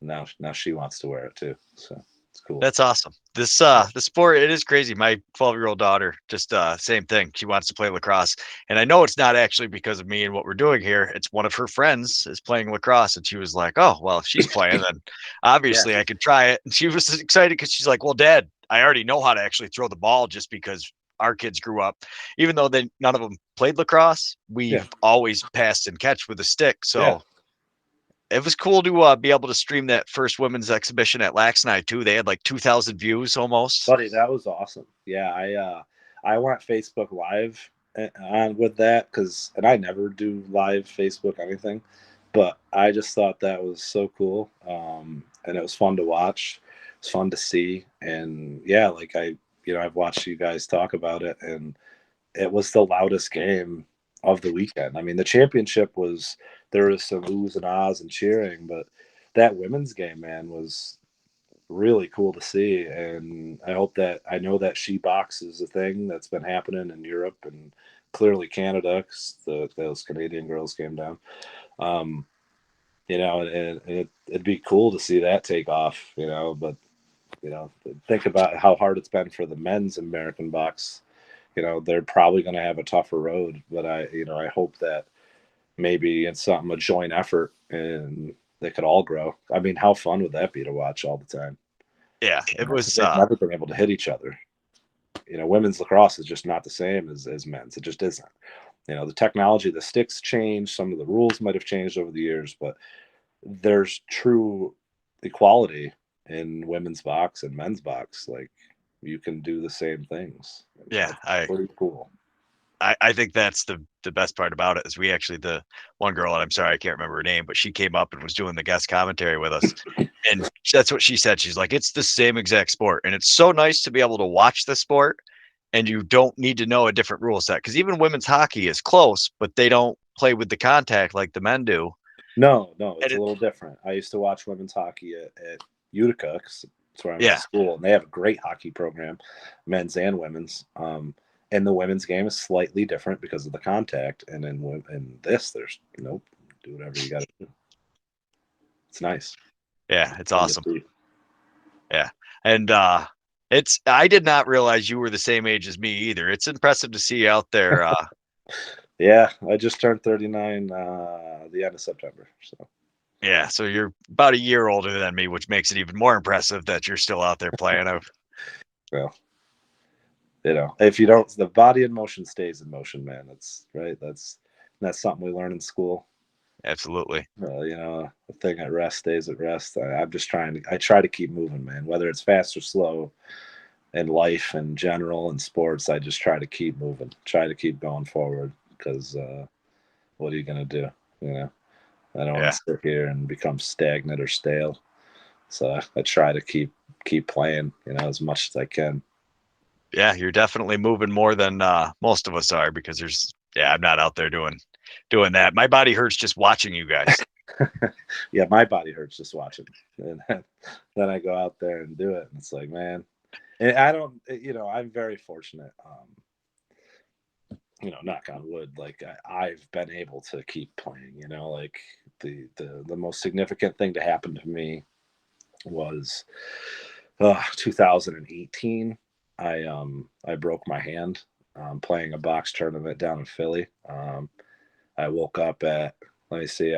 Speaker 2: Now she wants to wear it too, so it's cool.
Speaker 1: That's awesome. The sport, it is crazy. My 12-year-old daughter, just same thing. She wants to play lacrosse, and I know it's not actually because of me and what we're doing here. It's one of her friends is playing lacrosse, and she was like, "Oh, well, if she's playing, then obviously I could try it." And she was excited because she's like, "Well, Dad, I already know how to actually throw the ball, just because our kids grew up, even though none of them played lacrosse, we've always passed and catch with a stick." So it was cool to be able to stream that first women's exhibition at Laxnide too. They had like 2,000 views almost.
Speaker 2: Buddy, that was awesome. Yeah, I went Facebook Live on with that, and I never do live Facebook anything, but I just thought that was so cool, and it was fun to watch. It's fun to see, and yeah, like I've watched you guys talk about it, and it was the loudest game of the weekend. I mean, the championship there was some oohs and ahs and cheering, but that women's game, man, was really cool to see. And I know that she box is a thing that's been happening in Europe and clearly Canada, because those Canadian girls came down. And it'd be cool to see that take off, but think about how hard it's been for the men's American box. They're probably going to have a tougher road, but I hope that maybe it's something, a joint effort, and they could all grow. I mean, how fun would that be to watch all the time?
Speaker 1: Yeah, it was.
Speaker 2: They've never been able to hit each other. Women's lacrosse is just not the same as men's. It just isn't. The technology, the sticks change, some of the rules might have changed over the years, but there's true equality in women's box and men's box. Like, you can do the same things.
Speaker 1: Yeah,
Speaker 2: That's pretty cool.
Speaker 1: I think that's the best part about it is we actually, the one girl, and I'm sorry I can't remember her name, but she came up and was doing the guest commentary with us, and that's what she said. She's like, it's the same exact sport, and it's so nice to be able to watch the sport, and you don't need to know a different rule set, because even women's hockey is close, but they don't play with the contact like the men do.
Speaker 2: No, it's a little different. I used to watch women's hockey at Utica, 'cause that's where I went to school, and they have a great hockey program, men's and women's. And the women's game is slightly different because of the contact. And in this, there's nope, do whatever you got to do. It's nice.
Speaker 1: Yeah, it's awesome. Yeah, and I did not realize you were the same age as me either. It's impressive to see you out there.
Speaker 2: Yeah, I just turned 39 the end of September. So
Speaker 1: yeah, so you're about a year older than me, which makes it even more impressive that you're still out there playing.
Speaker 2: Well, if you don't, the body in motion stays in motion, man. That's right. That's something we learn in school.
Speaker 1: Absolutely.
Speaker 2: The thing at rest stays at rest. I'm just I try to keep moving, man, whether it's fast or slow in life in general and sports. I just try to keep moving, try to keep going forward, because what are you going to do? I don't want to sit here and become stagnant or stale. So I try to keep playing, as much as I can.
Speaker 1: Yeah, you're definitely moving more than most of us are, because I'm not out there doing that. My body hurts just watching you guys.
Speaker 2: Yeah, my body hurts just watching. And then I go out there and do it, and it's like, man. And I don't, I'm very fortunate. Knock on wood, like I've been able to keep playing. Like the most significant thing to happen to me was 2018. I broke my hand playing a box tournament down in Philly. I woke up at, let me see,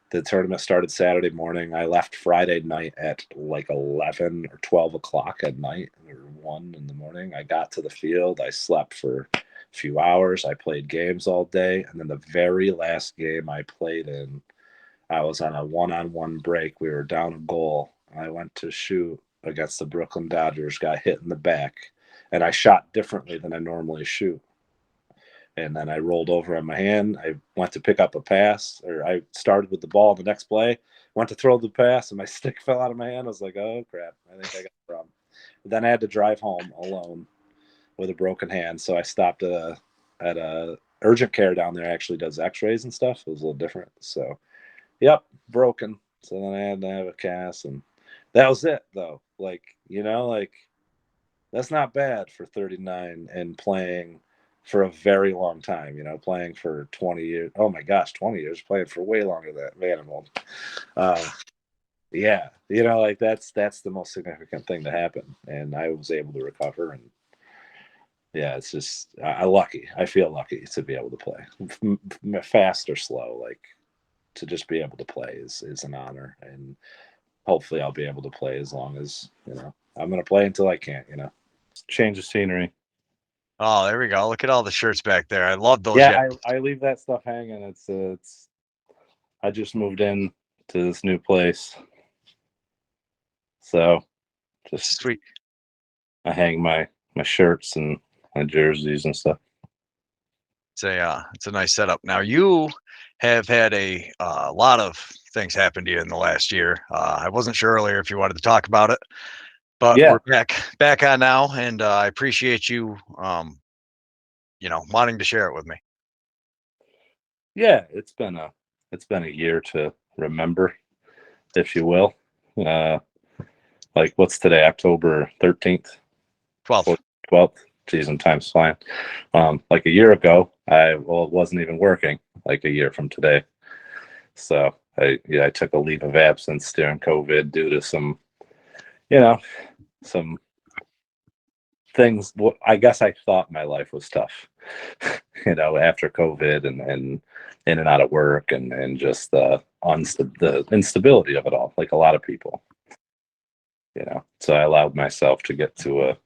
Speaker 2: the tournament started Saturday morning. I left Friday night at like 11 or 12 o'clock at night, or 1 in the morning. I got to the field. I slept for a few hours. I played games all day. And then the very last game I played in, I was on a one-on-one break. We were down a goal. I went to shoot against the Brooklyn Dodgers, got hit in the back, and I shot differently than I normally shoot. And then I rolled over on my hand. I went to pick up a pass, or I started with the ball the next play, went to throw the pass, and my stick fell out of my hand. I was like, oh, crap. I think I got a problem. But then I had to drive home alone with a broken hand. So I stopped at a urgent care down there, actually does x-rays and stuff. It was a little different. So, yep, broken. So then I had to have a cast, and that was it, though. Like, that's not bad for 39 and playing for a very long time, playing for 20 years. Oh my gosh, 20 years, playing for way longer than that. Man, I'm old. Yeah, like that's the most significant thing to happen. And I was able to recover, and yeah, it's just, I feel lucky to be able to play fast or slow. Like, to just be able to play is an honor, and hopefully I'll be able to play as long as, I'm going to play until I can't, change of scenery.
Speaker 1: Oh, there we go. Look at all the shirts back there. I love those.
Speaker 2: Yeah, I leave that stuff hanging. It's I just moved in to this new place, so just
Speaker 1: sweet.
Speaker 2: I hang my shirts and my jerseys and stuff.
Speaker 1: It's a nice setup. Now, you have had a lot of things happen to you in the last year. I wasn't sure earlier if you wanted to talk about it, but
Speaker 2: Yeah.
Speaker 1: we're back on now, and I appreciate you wanting to share it with me.
Speaker 2: Yeah, it's been a year to remember, if you will. Like, what's today? October 13th?
Speaker 1: 12th.
Speaker 2: 12th. Geez, and time's flying. Like a year ago, I wasn't even working. Like a year from today, so I took a leave of absence during COVID due to some things. I guess I thought my life was tough, after COVID, and in and out of work, and just the instability of it all, like a lot of people, So I allowed myself to get to a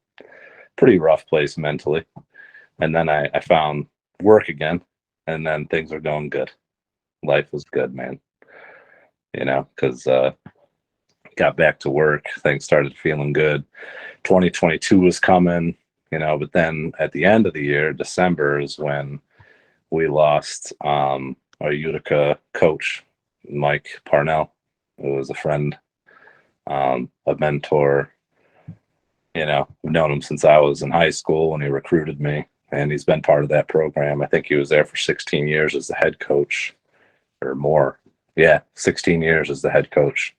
Speaker 2: pretty rough place mentally. And then I found work again, and then things were going good. Life was good, man. Because got back to work, things started feeling good. 2022 was coming, but then at the end of the year, December, is when we lost our Utica coach, Mike Parnell, who was a friend, a mentor. I've known him since I was in high school when he recruited me, and he's been part of that program. I think he was there for 16 years as the head coach, or more. Yeah, 16 years as the head coach.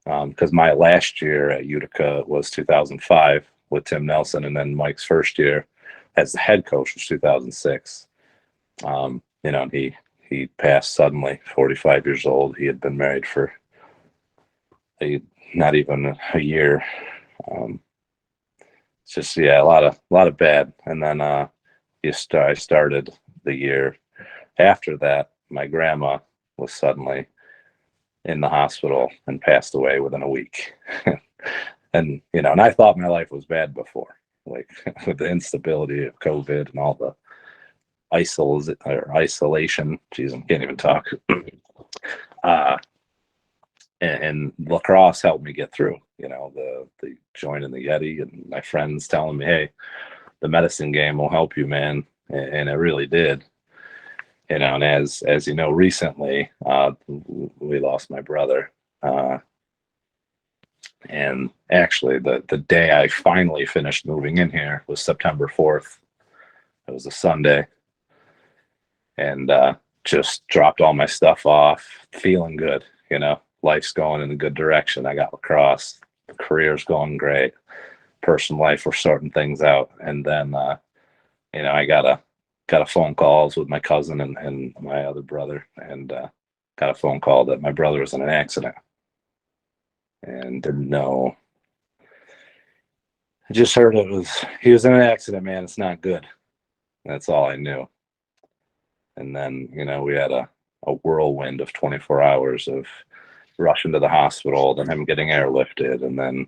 Speaker 2: Because my last year at Utica was 2005 with Tim Nelson, and then Mike's first year as the head coach was 2006. And he passed suddenly, 45 years old. He had been married for not even a year. It's just, a lot of bad. And then I started the year after that. My grandma was suddenly in the hospital and passed away within a week. And I thought my life was bad before, like with the instability of COVID and all the isolation. Jeez, I can't even talk. And lacrosse helped me get through, the joining the Yeti, and my friends telling me, hey, the medicine game will help you, man. And it really did. And as recently, we lost my brother. And actually, the day I finally finished moving in here was September 4th. It was a Sunday. And just dropped all my stuff off, feeling good, Life's going in a good direction. I got lacrosse. The career's going great. Personal life, we're sorting things out. And then, I got a phone calls with my cousin and my other brother, and got a phone call that my brother was in an accident, and didn't know. I just heard he was in an accident, man. It's not good. That's all I knew. And then, we had a whirlwind of 24 hours of rushing to the hospital, then him getting airlifted, and then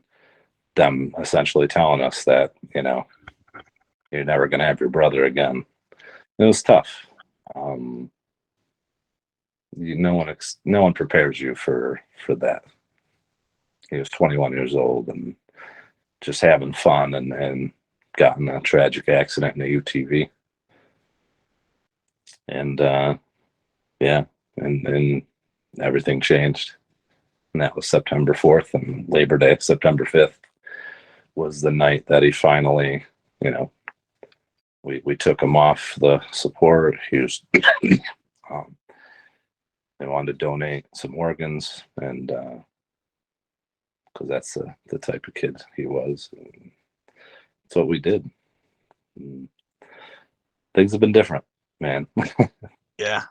Speaker 2: them essentially telling us that, you're never going to have your brother again. It was tough. No one prepares you for that. He was 21 years old and just having fun, and got in a tragic accident in a UTV. And and everything changed. And that was September 4th, and Labor Day, September 5th, was the night that he finally, we took him off the support. He was, they wanted to donate some organs, and because that's the type of kid he was. And that's what we did. And things have been different, man.
Speaker 1: Yeah,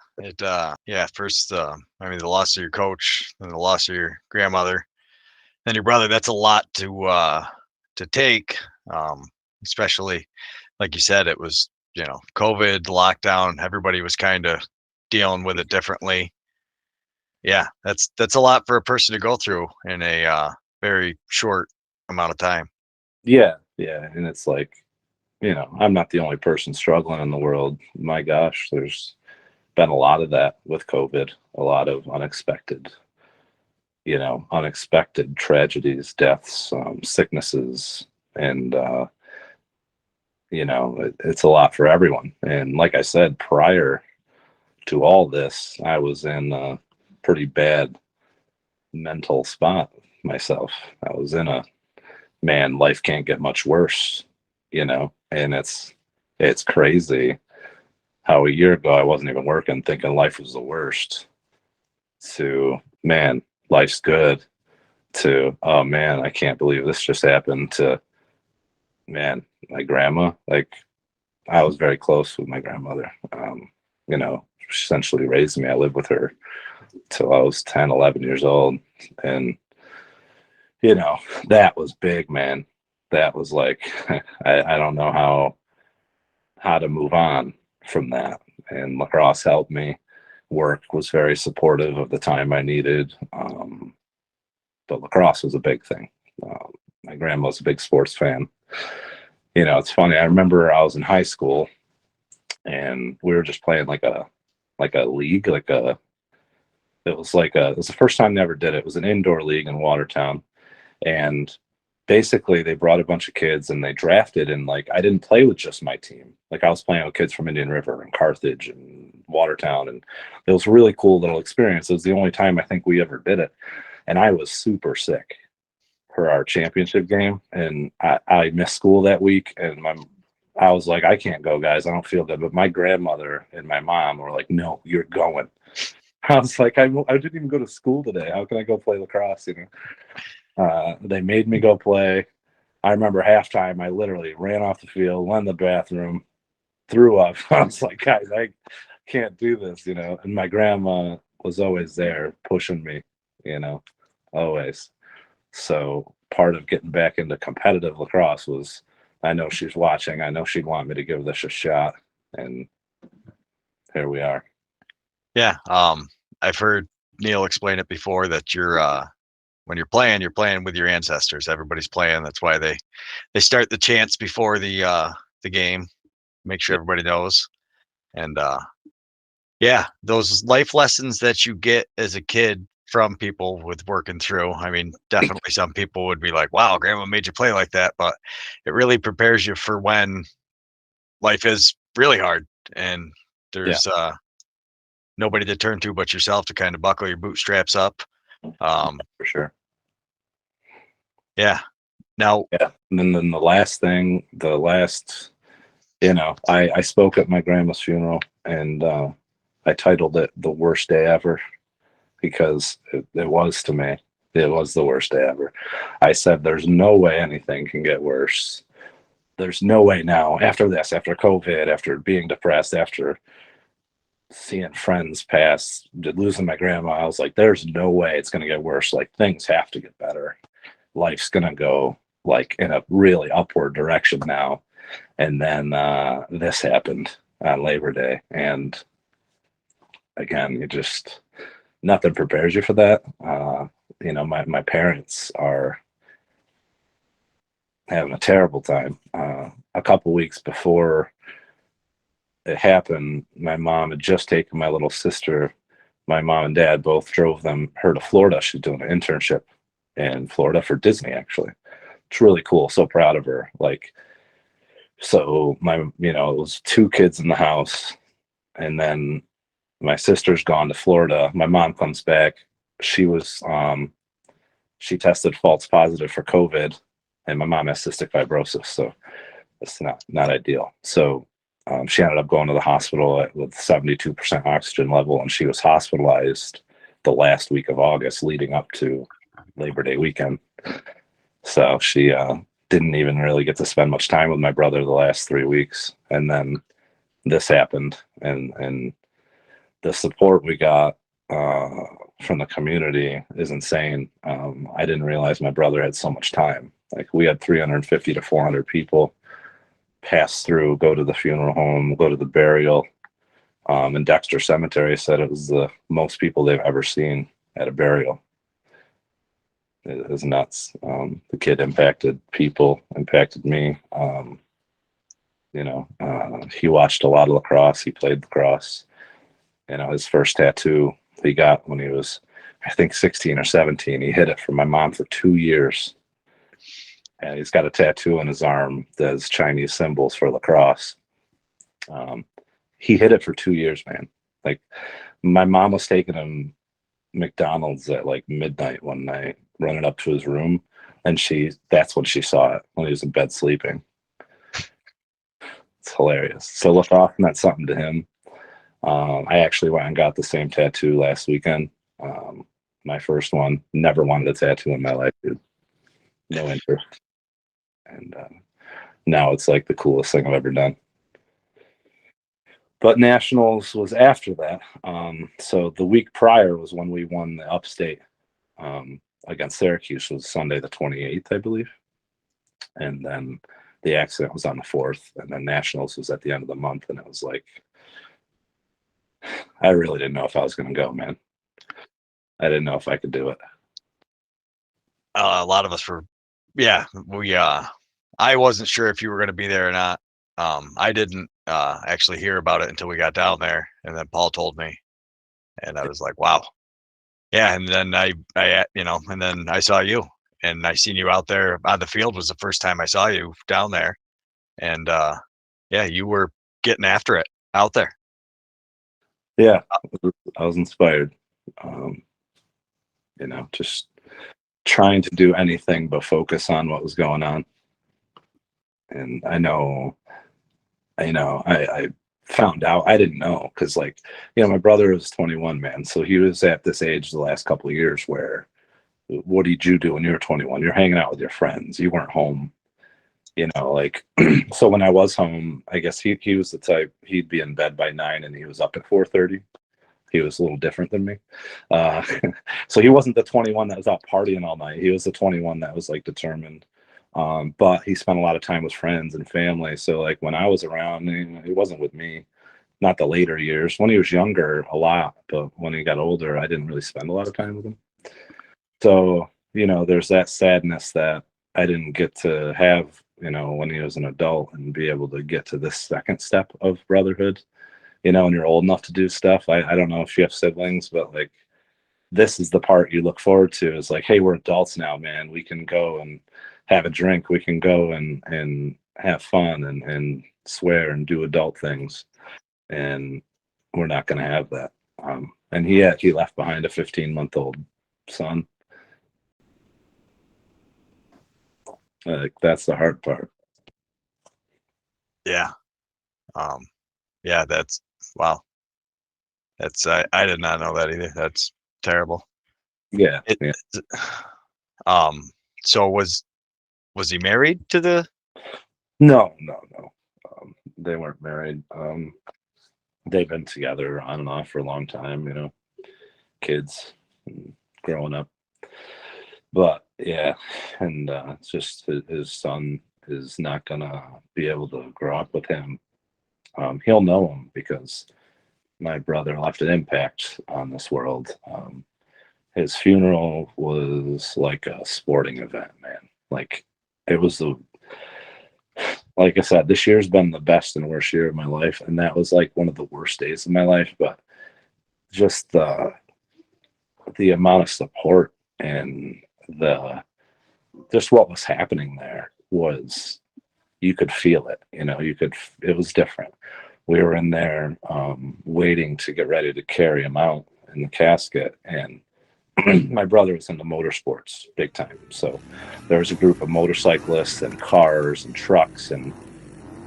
Speaker 1: first, the loss of your coach, and the loss of your grandmother, then your brother. That's a lot to take, especially like you said. It was COVID, lockdown. Everybody was kind of dealing with it differently. Yeah, that's a lot for a person to go through in a very short amount of time.
Speaker 2: Yeah, and it's like, I'm not the only person struggling in the world. My gosh, there's been a lot of that with COVID, a lot of unexpected tragedies, deaths, sicknesses, and it's a lot for everyone. And like I said, prior to all this, I was in a pretty bad mental spot myself. I was in life can't get much worse, and it's crazy how a year ago I wasn't even working, thinking life was the worst, to, man, life's good, to, oh man, I can't believe this just happened, to, man, my grandma. Like, I was very close with my grandmother. She essentially raised me. I lived with her till I was 10, 11 years old. And, that was big, man. That was like, I don't know how to move on from that. And lacrosse helped me. work was very supportive of the time I needed. But lacrosse was a big thing. My grandma was a big sports fan. It's funny. I remember I was in high school and we were just playing like a league, it was the first time they ever did it. It was an indoor league in Watertown. And basically they brought a bunch of kids and they drafted, and like I didn't play with just my team. Like I was playing with kids from Indian River and Carthage and Watertown, and it was a really cool little experience. It was the only time I think we ever did it. And I was super sick for our championship game, and I missed school that week, and I was like, I can't go, guys. I don't feel good. But my grandmother and my mom were like, no, you're going. I was like, I didn't even go to school today. How can I go play lacrosse? They made me go play. I remember halftime, I literally ran off the field, went in the bathroom, threw up. I was like, guys, I can't do this, And my grandma was always there pushing me, always. So part of getting back into competitive lacrosse was, I know she's watching. I know she'd want me to give this a shot. And here we are.
Speaker 1: Yeah. I've heard Neil explain it before that when you're playing with your ancestors. Everybody's playing. That's why they start the chants before the game. Make sure everybody knows. And yeah, those life lessons that you get as a kid from people with working through. I mean, definitely some people would be like, wow, grandma made you play like that. But it really prepares you for when life is really hard and there's nobody to turn to but yourself to kind of buckle your bootstraps up.
Speaker 2: For sure.
Speaker 1: Yeah. Now,
Speaker 2: and then the last thing, I spoke at my grandma's funeral, and I titled it "The Worst Day Ever" because it was to me. It was the worst day ever. I said, "There's no way anything can get worse. There's no way now. After this, after COVID, after being depressed, after seeing friends pass, losing my grandma, I was like, there's no way it's going to get worse. Like things have to get better. Life's going to go like in a really upward direction now." And then this happened on Labor Day. And again, nothing prepares you for that. My parents are having a terrible time. A couple weeks before it happened, my mom had just taken my little sister. My mom and dad both drove her to Florida. She's doing an internship in Florida for Disney, actually. It's really cool. So proud of her. So it was two kids in the house, and then my sister's gone to Florida. My mom comes back. She tested false positive for COVID, and my mom has cystic fibrosis, so it's not ideal. So she ended up going to the hospital with 72% oxygen level, and she was hospitalized the last week of August leading up to Labor Day weekend. So she didn't even really get to spend much time with my brother the last 3 weeks. And then this happened, and the support we got from the community is insane. I didn't realize my brother had so much time. Like we had 350 to 400 people pass through, go to the funeral home, go to the burial. And Dexter Cemetery said it was the most people they've ever seen at a burial. It was nuts. The kid impacted people, impacted me. He watched a lot of lacrosse. He played lacrosse. His first tattoo he got when he was, I think, 16 or 17. He hid it from my mom for 2 years. And he's got a tattoo on his arm that has Chinese symbols for lacrosse. He hid it for 2 years, man. Like my mom was taking him McDonald's at like midnight one night, running up to his room, and that's when she saw it, when he was in bed sleeping. It's hilarious. So lacrosse meant something to him. I actually went and got the same tattoo last weekend. My first one. Never wanted a tattoo in my life, dude. No interest. And now it's like the coolest thing I've ever done. But Nationals was after that. So the week prior was when we won the upstate against Syracuse. Was Sunday the 28th, I believe. And then the accident was on the 4th. And then Nationals was at the end of the month. And it was like, I really didn't know if I was going to go, man. I didn't know if I could do it.
Speaker 1: A lot of us were, yeah, we, I wasn't sure if you were going to be there or not. I didn't actually hear about it until we got down there, and then Paul told me, and I was like, wow. Yeah, and then and then I saw you, and I seen you out there on the field was the first time I saw you down there, and yeah, you were getting after it out there.
Speaker 2: Yeah, I was inspired. Just trying to do anything but focus on what was going on. And I found out, I didn't know, because my brother was 21, man. So he was at this age the last couple of years where, what did you do when you were 21? You're hanging out with your friends. You weren't home, so when I was home, I guess he was the type, he'd be in bed by 9 and he was up at 4:30. He was a little different than me. Uh, so he wasn't the 21 that was out partying all night. He was the 21 that was determined. But he spent a lot of time with friends and family. So when I was around, it wasn't with me. Not the later years. When he was younger, a lot. But when he got older, I didn't really spend a lot of time with him. So, there's that sadness that I didn't get to have, when he was an adult and be able to get to this second step of brotherhood, and you're old enough to do stuff. I don't know if you have siblings, but this is the part you look forward to, is hey, we're adults now, man. We can go and have a drink. We can go and have fun and swear and do adult things. And we're not going to have that. And he left behind a 15-month-old son. That's the hard part.
Speaker 1: Yeah. Yeah, that's wow. That's I did not know that either. That's terrible.
Speaker 2: Yeah.
Speaker 1: It,
Speaker 2: Yeah.
Speaker 1: So was he married to the?
Speaker 2: No. They weren't married. They've been together on and off for a long time, kids and growing up. But yeah, and it's just his son is not gonna be able to grow up with him. He'll know him because my brother left an impact on this world. His funeral was like a sporting event, man. It was like I said, this year's been the best and worst year of my life, and that was one of the worst days of my life. But just the amount of support and just what was happening there was, you could feel it. It was different. We were in there waiting to get ready to carry him out in the casket, and my brother was into motorsports big time. So there was a group of motorcyclists and cars and trucks, and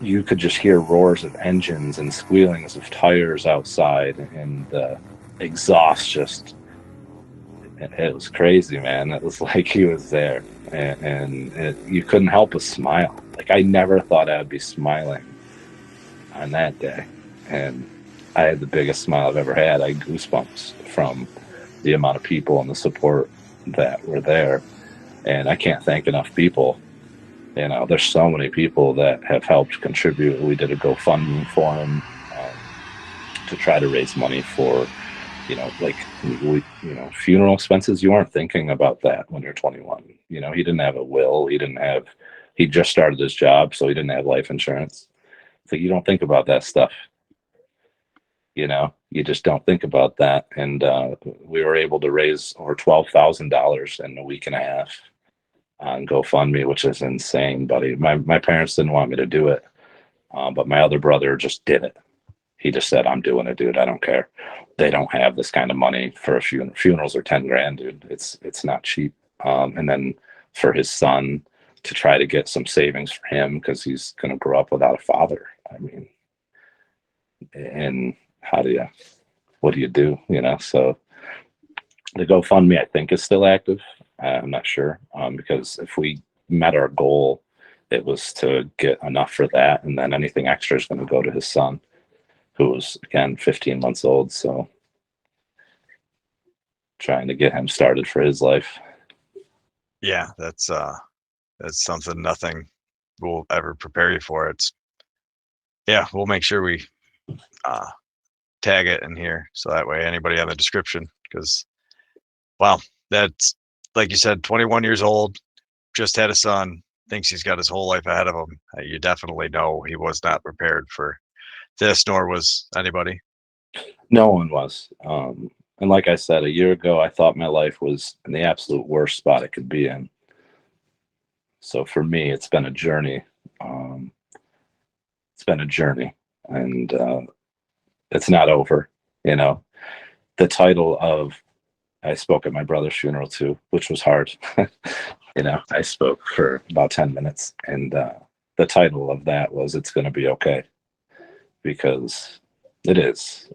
Speaker 2: you could just hear roars of engines and squealings of tires outside, and the exhaust just, it was crazy, man. It was like he was there, and you couldn't help but smile. I never thought I'd be smiling on that day, and I had the biggest smile I've ever had. I had goosebumps from the amount of people and the support that were there, and I can't thank enough people. There's so many people that have helped contribute. We did a GoFundMe for him to try to raise money for, funeral expenses. You aren't thinking about that when you're 21. He didn't have a will. He just started his job, so he didn't have life insurance. So you don't think about that stuff. You just don't think about that. And we were able to raise over $12,000 in a week and a half on GoFundMe, which is insane, buddy. My parents didn't want me to do it, but my other brother just did it. He just said, "I'm doing it, dude. I don't care." They don't have this kind of money for a funeral. Funerals are 10 grand, dude. It's not cheap. And then for his son to try to get some savings for him, because he's going to grow up without a father. I mean, and what do you do? So the GoFundMe, I think, is still active. I'm not sure, because if we met our goal, it was to get enough for that, and then anything extra is going to go to his son, who was, again, 15 months old. So trying to get him started for his life.
Speaker 1: Yeah, that's something nothing will ever prepare you for. We'll make sure we tag it in here so that way anybody on the description, because wow, that's like you said, 21 years old, just had a son, thinks he's got his whole life ahead of him. You definitely know he was not prepared for this, nor was anybody.
Speaker 2: No one was. And like I said, a year ago, I thought my life was in the absolute worst spot it could be in. So for me, it's been a journey. It's been a journey, and it's not over. You know, the title of I spoke at my brother's funeral too, which was hard. You know, I spoke for about 10 minutes, and the title of that was "It's Going to Be Okay," because it is.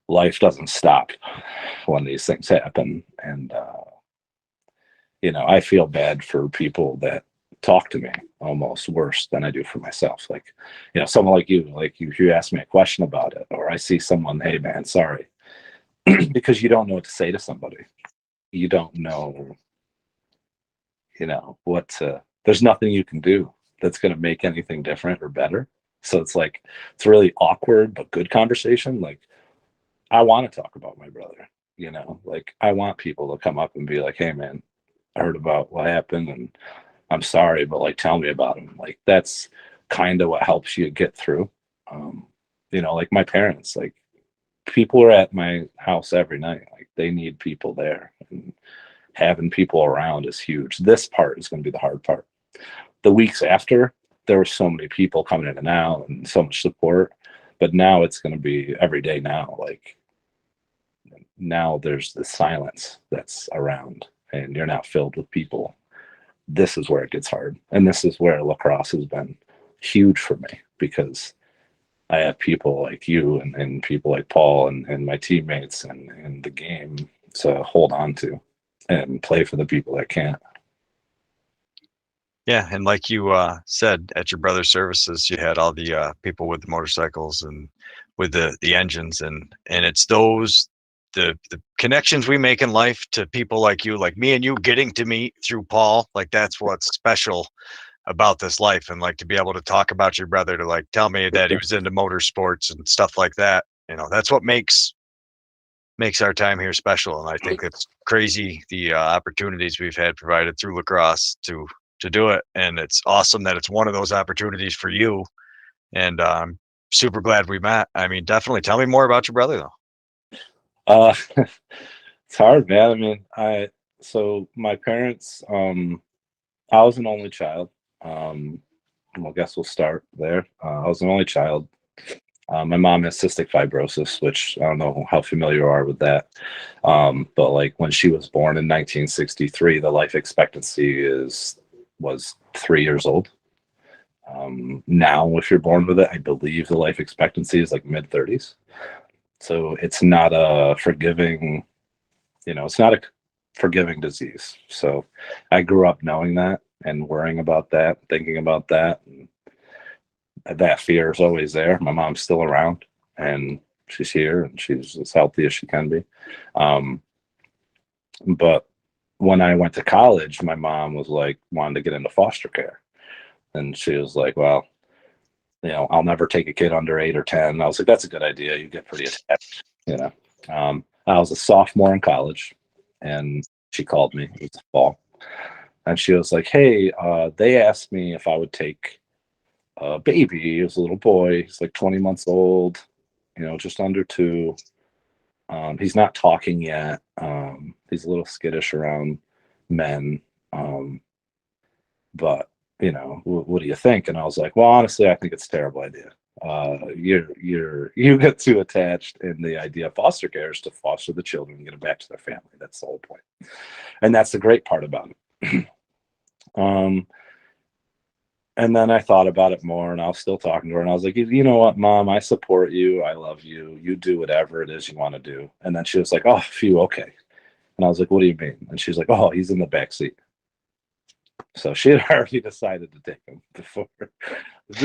Speaker 2: Life doesn't stop when these things happen, and you know, I feel bad for people that talk to me almost worse than I do for myself. Like, you know, someone like you ask me a question about it, or I see someone, hey man, sorry, because you don't know what to say to somebody. You don't know, you know, what to, there's nothing you can do that's going to make anything different or better. So it's like, it's a really awkward, but good conversation. Like, I want to talk about my brother, you know, like I want people to come up and be like, hey man, I heard about what happened and I'm sorry, but like, tell me about him. Like, that's kind of what helps you get through. You know, like my parents, like people are at my house every night. Like they need people there, and having people around is huge. This part is going to be the hard part. The weeks after, there were so many people coming in and out and so much support, but now it's going to be every day now. Like now there's the silence that's around and you're not filled with people. This is where it gets hard. And this is where lacrosse has been huge for me, because I have people like you and people like Paul and my teammates and the game to hold on to and play for the people that can't.
Speaker 1: Yeah, and like you said, at your brother's services, you had all the people with the motorcycles and with the engines, and it's those the connections we make in life to people like you, like me and you, getting to meet through Paul. Like that's what's special about this life, and like to be able to talk about your brother, to like tell me that he was into motorsports and stuff like that. You know, that's what makes our time here special. And I think it's crazy the opportunities we've had provided through lacrosse to do it, and it's awesome that it's one of those opportunities for you. And I'm super glad we met. I mean, definitely tell me more about your brother though.
Speaker 2: It's hard, man. I mean, so my parents, I was an only child. Well, I guess we'll start there. I was an only child. My mom has cystic fibrosis, which I don't know how familiar you are with that. But like when she was born in 1963, the life expectancy was 3 years old. Now, if you're born with it, I believe the life expectancy is like mid 30s. So it's not a forgiving, you know, it's not a forgiving disease. So I grew up knowing that and worrying about that, thinking about that. And that fear is always there. My mom's still around and she's here and she's as healthy as she can be. But when I went to college, my mom was like, wanted to get into foster care. And she was like, well, you know, I'll never take a kid under 8 or 10. I was like, that's a good idea. You get pretty attached, you know. I was a sophomore in college and she called me. It was the fall. And she was like, hey, they asked me if I would take a baby. He was a little boy. He's like 20 months old, you know, just under 2. He's not talking yet. He's a little skittish around men. But you know, what do you think? And I was like, well, honestly, I think it's a terrible idea. You get too attached, and the idea of foster care is to foster the children and get them back to their family. That's the whole point, and that's the great part about it. And then I thought about it more, and I was still talking to her, and I was like, you know what, Mom, I support you. I love you. You do whatever it is you want to do. And then she was like, oh, phew, okay. And I was like, what do you mean? And she's like, oh, he's in the back seat. So she had already decided to take him before, but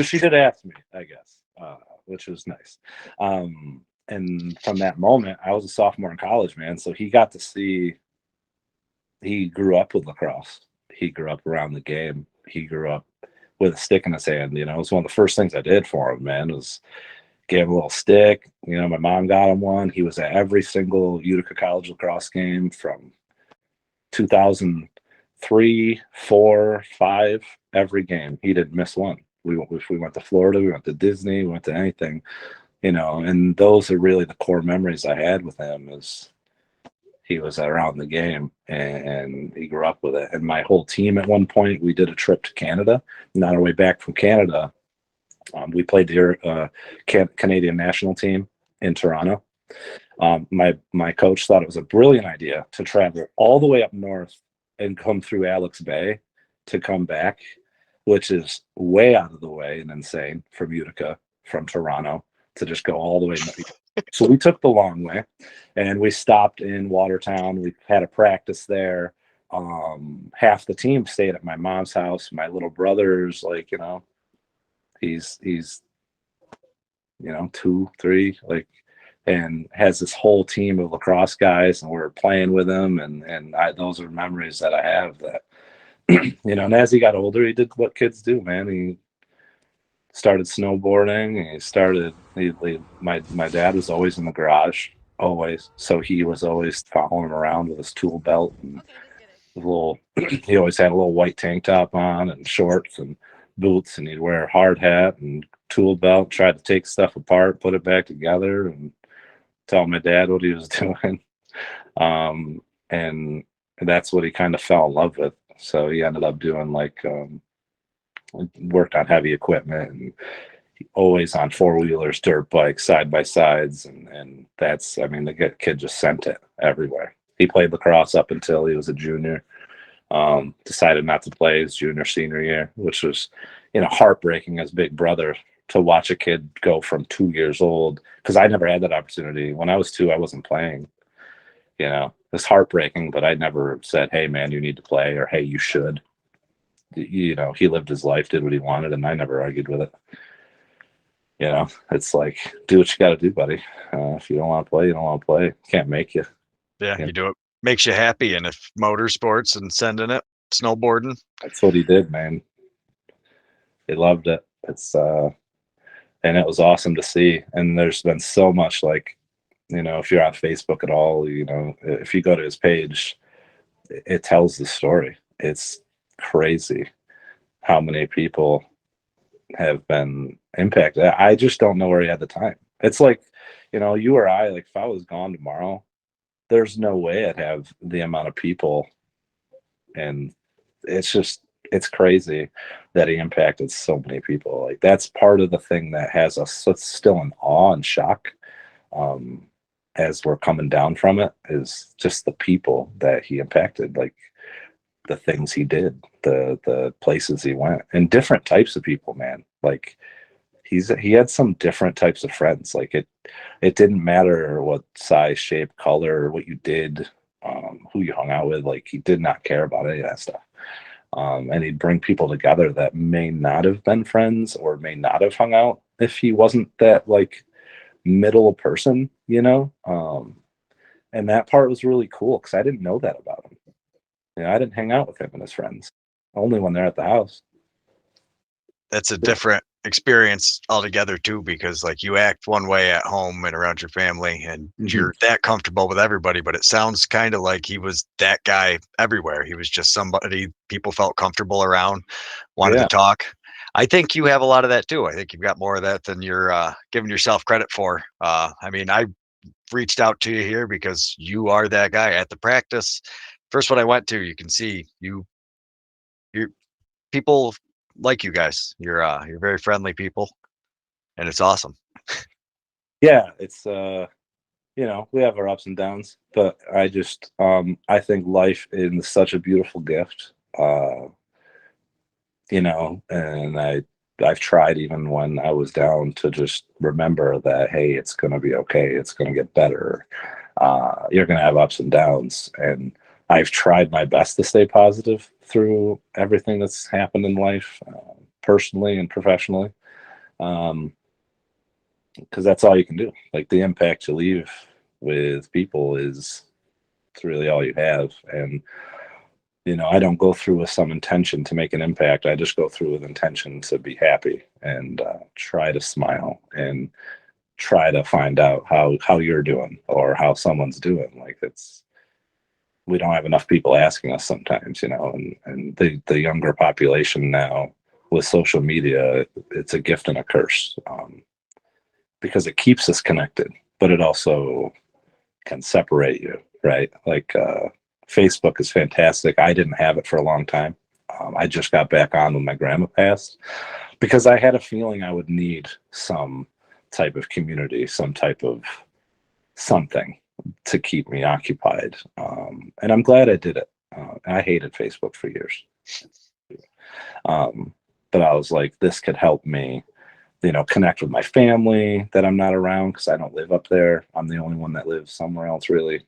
Speaker 2: she did ask me, I guess, which was nice. And from that moment, I was a sophomore in college, man. So he got to see, he grew up with lacrosse. He grew up around the game. He grew up with a stick in his hand. You know, it was one of the first things I did for him, man, was gave him a little stick. You know, my mom got him one. He was at every single Utica College lacrosse game from 2003, 4, 5, every game. He didn't miss one. If we went to Florida, we went to Disney, we went to anything, you know, and those are really the core memories I had with him is he was around the game and he grew up with it. And my whole team at one point, we did a trip to Canada. And on our way back from Canada, we played the Canadian national team in Toronto. My coach thought it was a brilliant idea to travel all the way up north and come through Alex Bay to come back, which is way out of the way and insane from Utica, from Toronto, to just go all the way. So we took the long way, and we stopped in Watertown. We had a practice there. Half the team stayed at my mom's house. My little brother's like, you know, he's you know 2, 3, like, and has this whole team of lacrosse guys, and we're playing with him, and those are memories that I have that you know. And as he got older, he did what kids do, man. He started snowboarding. My dad was always in the garage, always, so he was always following him around with his tool belt and little he always had a little white tank top on and shorts and boots, and he'd wear a hard hat and tool belt, tried to take stuff apart, put it back together, and tell my dad what he was doing. And that's what he kind of fell in love with. So he ended up doing like worked on heavy equipment, and always on 4-wheelers, dirt bikes, side by sides, and that's, I mean, the kid just sent it everywhere. He played lacrosse up until he was a junior. Decided not to play his junior senior year, which was, you know, heartbreaking as big brother to watch a kid go from 2 years old, because I never had that opportunity. When I was 2, I wasn't playing. You know, it's heartbreaking, but I never said, hey man, you need to play, or hey, you should. You know, he lived his life, did what he wanted, and I never argued with it. You know, it's like, do what you got to do, buddy. If you don't want to play, you don't want to play. Can't make you.
Speaker 1: Yeah, you do it. Makes you happy. And if motorsports and sending it, snowboarding.
Speaker 2: That's what he did, man. He loved it. It's and it was awesome to see. And there's been so much, like, you know, if you're on Facebook at all, you know, if you go to his page, it tells the story. It's crazy how many people have been impacted. I just don't know where he had the time. It's like, you know, you or I, like, if I was gone tomorrow, there's no way I'd have the amount of people. And it's crazy that he impacted so many people. Like, that's part of the thing that has us still in awe and shock, as we're coming down from it, is just the people that he impacted, like the things he did, the places he went, and different types of people, man. Like, he had some different types of friends. Like, it didn't matter what size, shape, color, what you did, who you hung out with. Like, he did not care about any of that stuff. And he'd bring people together that may not have been friends or may not have hung out if he wasn't that, like, middle person, you know. And that part was really cool, because I didn't know that about him. You know, I didn't hang out with him and his friends, only when they're at the house.
Speaker 1: That's a different experience altogether too, because like you act one way at home and around your family, and you're that comfortable with everybody, but it sounds kind of like he was that guy everywhere. He was just somebody people felt comfortable around, wanted to talk. I think you have a lot of that too. I think you've got more of that than you're giving yourself credit for. I mean, I reached out to you here because you are that guy at the practice. First one I went to, you can see you people like you guys. You're very friendly people, and it's awesome.
Speaker 2: Yeah, it's you know, we have our ups and downs, but I just I think life is such a beautiful gift. You know, and I've tried, even when I was down, to just remember that, hey, it's gonna be okay, it's gonna get better. You're gonna have ups and downs, and I've tried my best to stay positive through everything that's happened in life, personally and professionally, because that's all you can do. Like, the impact you leave with people it's really all you have. And, you know, I don't go through with some intention to make an impact. I just go through with intention to be happy and try to smile. And try to find out how you're doing or how someone's doing. Like we don't have enough people asking us sometimes, and the younger population now with social media, it's a gift and a curse, because it keeps us connected, but it also can separate you, right? Like Facebook is fantastic. I didn't have it for a long time. I just got back on when my grandma passed because I had a feeling I would need some type of community, some type of something to keep me occupied. And I'm glad I did it. I hated Facebook for years. But I was like, this could help me, connect with my family that I'm not around because I don't live up there. I'm the only one that lives somewhere else, really.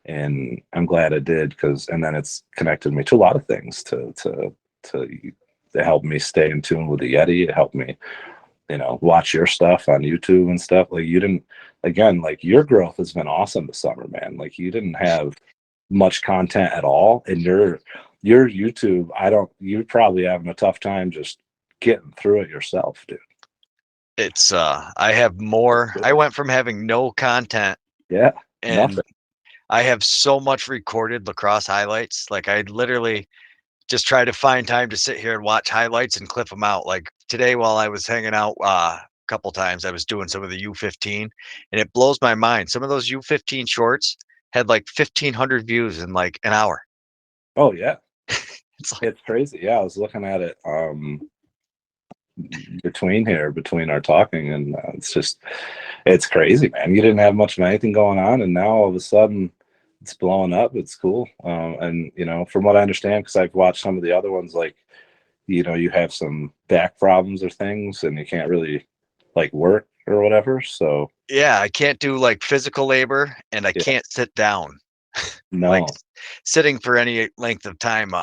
Speaker 2: And I'm glad I did and then it's connected me to a lot of things to help me stay in tune with the Yeti. It helped me, watch your stuff on YouTube and stuff. Like you didn't, again, like your growth has been awesome this summer, man. Like you didn't have much content at all. And your YouTube, you're probably having a tough time just getting through it yourself, dude.
Speaker 1: It's I have more. I went from having no content,
Speaker 2: Yeah,
Speaker 1: and
Speaker 2: nothing.
Speaker 1: I have so much recorded lacrosse highlights. Like I literally just try to find time to sit here and watch highlights and clip them out. Like today, while I was hanging out a couple times, I was doing some of the U15, and it blows my mind. Some of those U15 shorts had like 1,500 views in like an hour.
Speaker 2: Oh yeah,
Speaker 1: It's
Speaker 2: crazy. Yeah, I was looking at it between our talking, and it's crazy, man. You didn't have much of anything going on, and now all of a sudden it's blowing up. It's cool. And from what I understand, because I've watched some of the other ones, like you have some back problems or things and you can't really like work or whatever. So
Speaker 1: yeah, I can't do like physical labor, and I
Speaker 2: yeah,
Speaker 1: can't sit down. Like
Speaker 2: no.
Speaker 1: sitting for any length of time,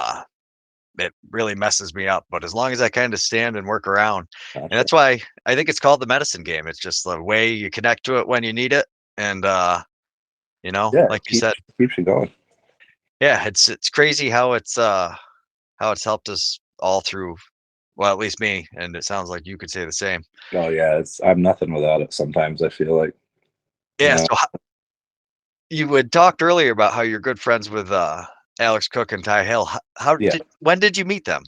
Speaker 1: it really messes me up. But as long as I kind of stand and work around, and
Speaker 2: Gotcha.
Speaker 1: that's why I think it's called the medicine game. It's just the way you connect to it when you need it, and
Speaker 2: Yeah,
Speaker 1: like you said,
Speaker 2: keeps you going.
Speaker 1: yeah, it's crazy how it's helped us all through. Well, at least me, and it sounds like you could say the same.
Speaker 2: Oh yeah, I'm nothing without it. Sometimes I feel like, you
Speaker 1: Yeah.
Speaker 2: know,
Speaker 1: So you had talked earlier about how you're good friends with Alex Cook and Ty Hill.
Speaker 2: yeah.
Speaker 1: When did you meet them?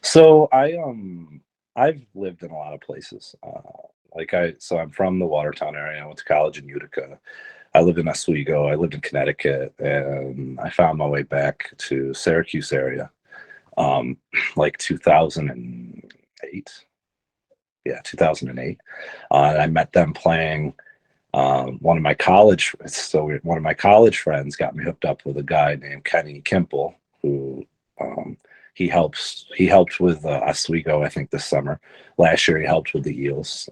Speaker 2: So I've lived in a lot of places. So I'm from the Watertown area. I went to college in Utica. I lived in Oswego. I lived in Connecticut, and I found my way back to Syracuse area, like 2008. Yeah, 2008. And I met them playing. One of my college friends got me hooked up with a guy named Kenny Kimple, who um, he helped with Oswego, I think, this summer. Last year he helped with the Eels,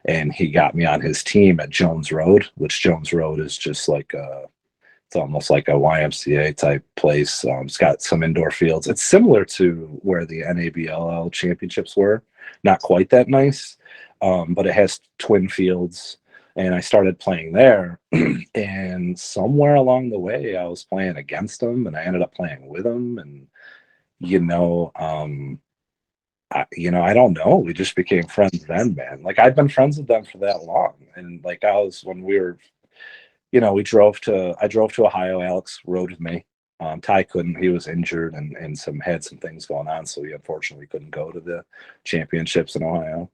Speaker 2: and he got me on his team at Jones Road, which Jones Road is just like it's almost like a YMCA type place. It's got some indoor fields. It's similar to where the NABLL championships were. Not quite that nice, but it has twin fields. And I started playing there. And somewhere along the way, I was playing against them, and I ended up playing with them. And you know, I don't know. We just became friends then, man. Like I've been friends with them for that long, and like I was when we were I drove to Ohio. Alex rode with me. Ty couldn't. He was injured and had some things going on, so he unfortunately couldn't go to the championships in Ohio.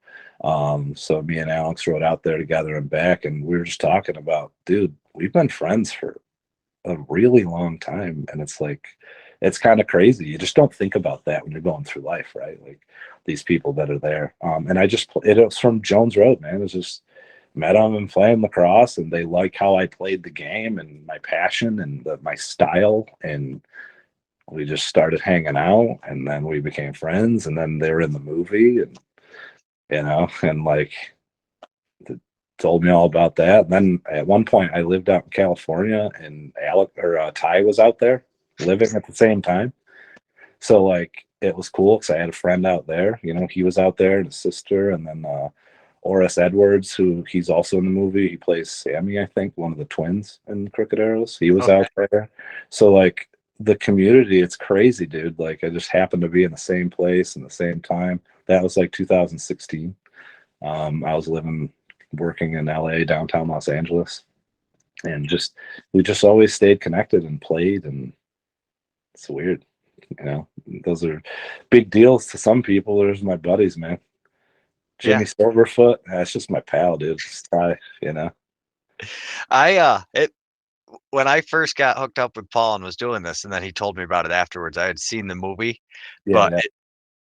Speaker 2: So me and Alex rode out there together and back, and we were just talking about, dude, we've been friends for a really long time, and it's like it's kind of crazy. You just don't think about that when you're going through life, right? Like these people that are there. And it was from Jones Road, man. It was just met them and playing lacrosse, and they like how I played the game and my passion and my style, and we just started hanging out, and then we became friends, and then they're in the movie, and and like told me all about that. And then at one point I lived out in California, and Ty was out there living at the same time. So like it was cool because I had a friend out there. He was out there and his sister, and then Oris Edwards, who he's also in the movie. He plays Sammy, I think, one of the twins in Crooked Arrows. He was out there. So like the community, it's crazy, dude. Like I just happened to be in the same place in the same time. That was like 2016. I was working in LA, downtown Los Angeles, and we just always stayed connected and played, and it's weird, you know. Those are big deals to some people. There's my buddies, man.
Speaker 1: Yeah.
Speaker 2: Jimmy Silverfoot, that's just my pal, dude. Just Ty, you know.
Speaker 1: It when I first got hooked up with Paul and was doing this, and then he told me about it afterwards. I had seen the movie, but
Speaker 2: Yeah,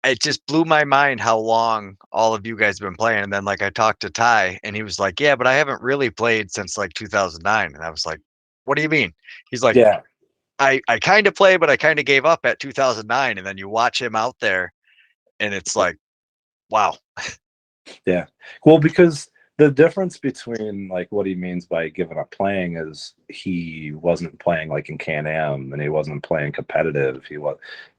Speaker 1: it just blew my mind how long all of you guys have been playing. And then like I talked to Ty, and he was like, "Yeah, but I haven't really played since like 2009." And I was like, "What do you mean?" He's like,
Speaker 2: yeah,
Speaker 1: I kind of play, but I kind of gave up at 2009." And then you watch him out there, and it's like, wow.
Speaker 2: yeah. Well, because the difference between like what he means by giving up playing is he wasn't playing like in Can-Am, and he wasn't playing competitive.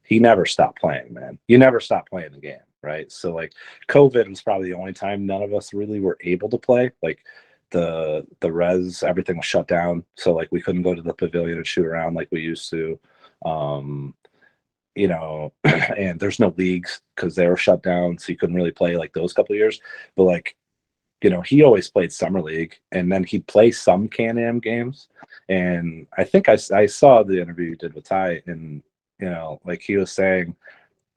Speaker 2: He never stopped playing, man. You never stop playing the game, right? So like COVID was probably the only time none of us really were able to play. Like the res, everything was shut down. So like we couldn't go to the pavilion and shoot around like we used to. Um, you know, and there's no leagues because they were shut down, so you couldn't really play like those couple of years. But like, you know, he always played summer league, and then he'd play some Can-Am games. And I think I saw the interview you did with Ty, and you know, like he was saying,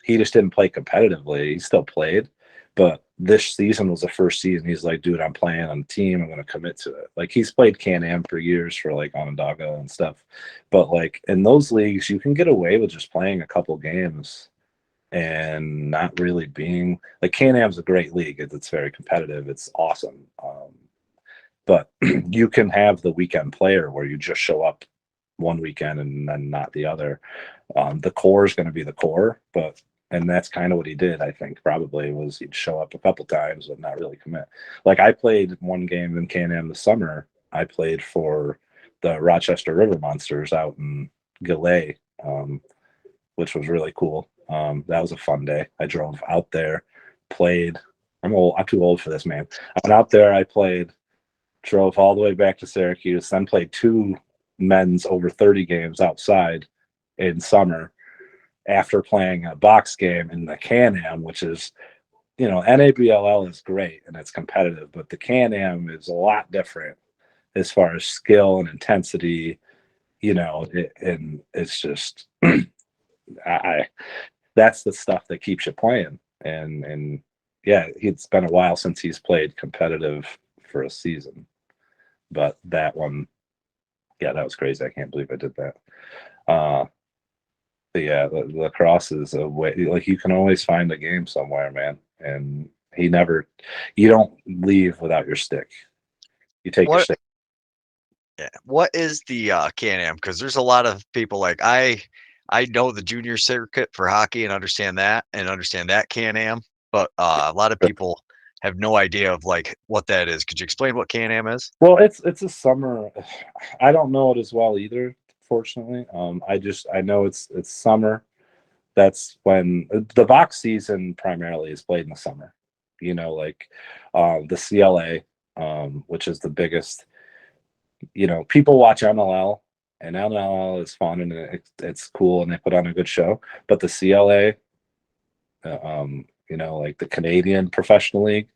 Speaker 2: he just didn't play competitively. He still played, but this season was the first season. He's like, dude, I'm playing on the team. I'm going to commit to it. Like he's played Can-Am for years for like Onondaga and stuff. But like in those leagues, you can get away with just playing a couple games and not really being like Can-Am's a great league. It's very competitive. It's awesome. But you can have the weekend player where you just show up one weekend and then not the other. The core is going to be the core, and that's kind of what he did. I think probably was he'd show up a couple times but not really commit. Like I played one game in Can-Am this summer. I played for the Rochester River Monsters out in Gillette, which was really cool. That was a fun day. I drove out there, played. I'm old. I'm too old for this, man. I went out there. I played, drove all the way back to Syracuse, then played two men's over 30 games outside in summer after playing a box game in the Can-Am, which is, you know, NABLL is great and it's competitive, but the Can-Am is a lot different as far as skill and intensity, you know, and it's just, I that's the stuff that keeps you playing. And yeah, it's been a while since he's played competitive for a season, but that one, yeah, that was crazy. I can't believe I did that. But yeah, the lacrosse is a way, like you can always find a game somewhere, man. And you don't leave without your stick. You take your
Speaker 1: What
Speaker 2: stick.
Speaker 1: what is the Can-Am? Because there's a lot of people like I know the junior circuit for hockey and understand that Can-Am, but a lot of people have no idea of like what that is. Could you explain what Can-Am is?
Speaker 2: Well, it's a summer. I don't know it as well either, fortunately. I know it's summer. That's when the box season primarily is played in the summer. You know, like the CLA, which is the biggest. You know, people watch MLL, and MLL is fun and it's cool, and they put on a good show. But the CLA, you know, like the Canadian Professional League,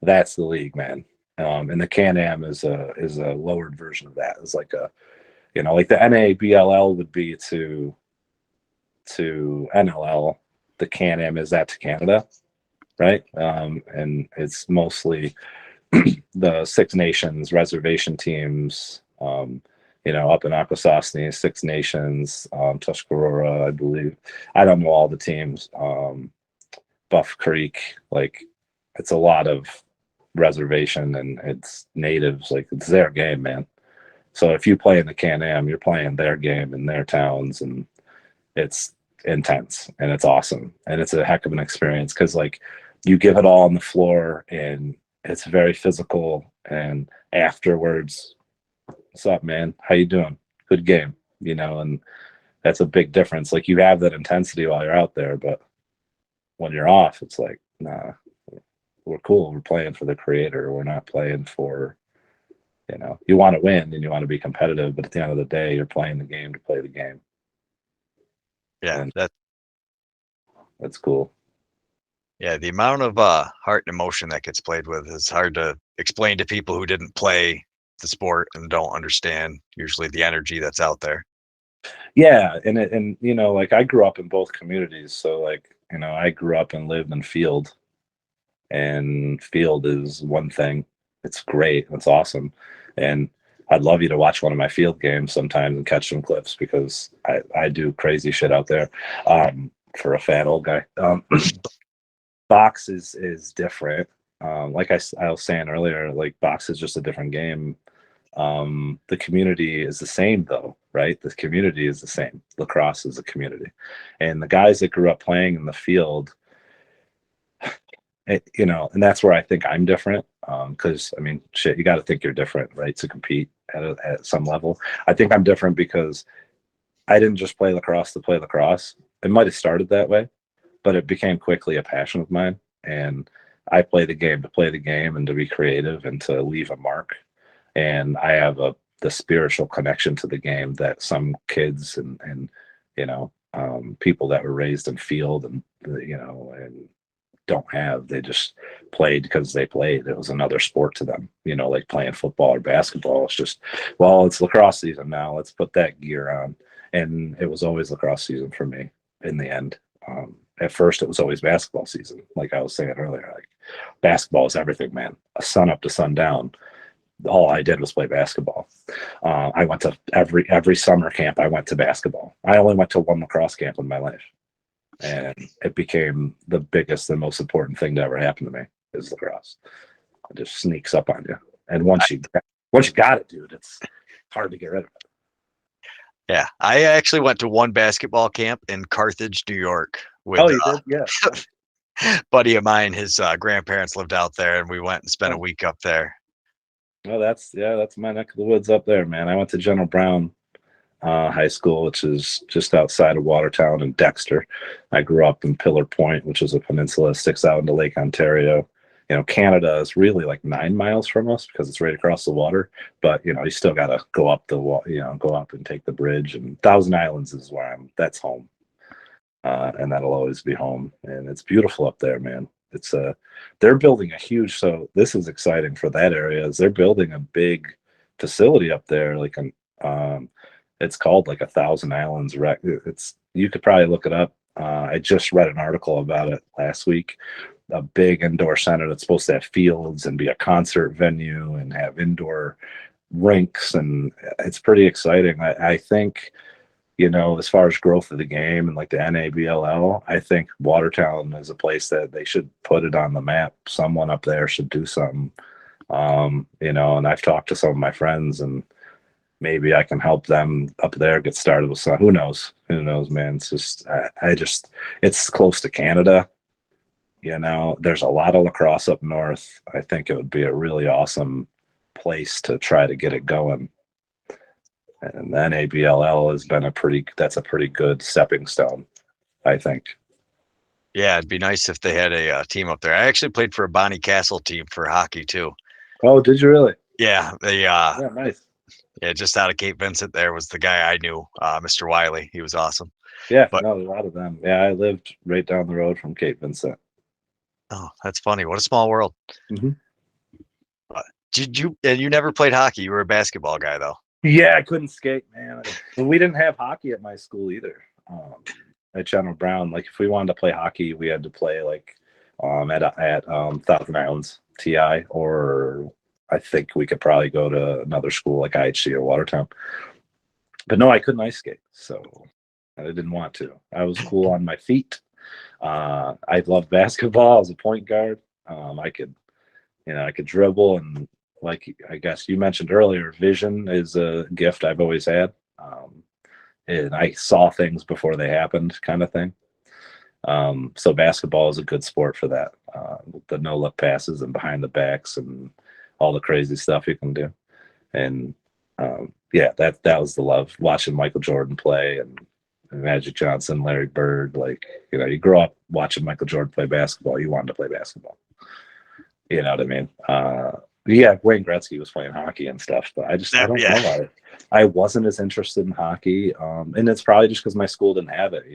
Speaker 2: that's the league, man. And the Can-Am is a lowered version of that. It's like a, you know, like the NABLL would be to NLL. The Can-Am is that to Canada, right? And it's mostly the Six Nations reservation teams. You know, up in Akwesasne, Six Nations, Tuscarora, I believe. I don't know all the teams. Buff Creek, like it's a lot of reservation and it's natives, like it's their game, man. So if you play in the Can-Am, you're playing their game in their towns, and it's intense and it's awesome and it's a heck of an experience because like you give it all on the floor and it's very physical. And afterwards, what's up, man? How you doing? Good game, you know. And that's a big difference. Like you have that intensity while you're out there, but when you're off, it's like, nah, we're cool. We're playing for the creator. We're not playing for, you know, you want to win and you want to be competitive, but at the end of the day, you're playing the game to play the game.
Speaker 1: Yeah,
Speaker 2: And
Speaker 1: that
Speaker 2: that's cool.
Speaker 1: Yeah, the amount of heart and emotion that gets played with is hard to explain to people who didn't play the sport and don't understand usually the energy that's out there.
Speaker 2: Yeah, and like I grew up in both communities, so like I grew up and lived in Field, and Field is one thing. It's great, it's awesome, and I'd love you to watch one of my Field games sometimes and catch some clips because I do crazy shit out there. For a fat old guy. Box is different. Like I was saying earlier, like box is just a different game. The community is the same though, right? The community is the same. Lacrosse is a community, and the guys that grew up playing in the field, and that's where I think I'm different. Because I mean, shit, you got to think you're different, right, to compete at some level. I think I'm different because I didn't just play lacrosse to play lacrosse. It might have started that way, but it became quickly a passion of mine. And I play the game to play the game and to be creative and to leave a mark. And I have the spiritual connection to the game that some kids and people that were raised in field and don't have. They just played because they played. It was another sport to them, like playing football or basketball. It's just, well, it's lacrosse season now. Let's put that gear on. And it was always lacrosse season for me in the end. At first, it was always basketball season. Like I was saying earlier, like basketball is everything, man. Sun up to sundown. All I did was play basketball. I went to every summer camp. I went to basketball. I only went to one lacrosse camp in my life, and it became the biggest and most important thing to ever happen to me is lacrosse. It just sneaks up on you, and once you got it, dude, it's hard to get rid of it.
Speaker 1: Yeah, I actually went to one basketball camp in Carthage, New York, with
Speaker 2: You did? Yeah.
Speaker 1: buddy of mine. His grandparents lived out there, and we went and spent a week up there.
Speaker 2: Oh, that's my neck of the woods up there, man. I went to General Brown High School, which is just outside of Watertown and Dexter. I grew up in Pillar Point, which is a peninsula, sticks out into Lake Ontario. Canada is really like 9 miles from us because it's right across the water. But you still got to go up go up and take the bridge. And Thousand Islands is where that's home, and that'll always be home. And it's beautiful up there, man. It's they're building a huge. So this is exciting for that area. Is they're building a big facility up there, like it's called like a Thousand Islands Rec. You could probably look it up. I just read an article about it last week. A big indoor center that's supposed to have fields and be a concert venue and have indoor rinks, and it's pretty exciting. I think, as far as growth of the game and like the NABLL, I think Watertown is a place that they should put it on the map. Someone up there should do something. And I've talked to some of my friends, and maybe I can help them up there get started with some. Who knows, man. It's just, it's close to Canada. There's a lot of lacrosse up north. I think it would be a really awesome place to try to get it going. And then ABLL has been that's a pretty good stepping stone, I think.
Speaker 1: Yeah, it'd be nice if they had a team up there. I actually played for a Bonnie Castle team for hockey too.
Speaker 2: Oh, did you really?
Speaker 1: Yeah,
Speaker 2: Yeah, nice.
Speaker 1: Yeah, just out of Cape Vincent there was the guy I knew, Mr. Wiley. He was awesome.
Speaker 2: Yeah,
Speaker 1: but
Speaker 2: no, a lot of them. Yeah, I lived right down the road from Cape Vincent.
Speaker 1: Oh, that's funny. What a small world.
Speaker 2: Mm-hmm.
Speaker 1: And you never played hockey. You were a basketball guy though.
Speaker 2: Yeah, I couldn't skate, man. We didn't have hockey at my school either. At General Brown, like if we wanted to play hockey, we had to play like at Thousand Islands TI, or I think we could probably go to another school like IHC or Watertown. But no, I couldn't ice skate, so I didn't want to. I was cool on my feet. I loved basketball. I was a point guard. I could dribble, and like I guess you mentioned earlier, vision is a gift I've always had. And I saw things before they happened, kind of thing. So basketball is a good sport for that. The no look passes and behind the backs and all the crazy stuff you can do. And yeah, that was the love, watching Michael Jordan play and Magic Johnson, Larry Bird. Like, you grow up watching Michael Jordan play basketball. You wanted to play basketball. You know what I mean? Yeah, Wayne Gretzky was playing hockey and stuff, but I don't know. I wasn't as interested in hockey. And it's probably just because my school didn't have it,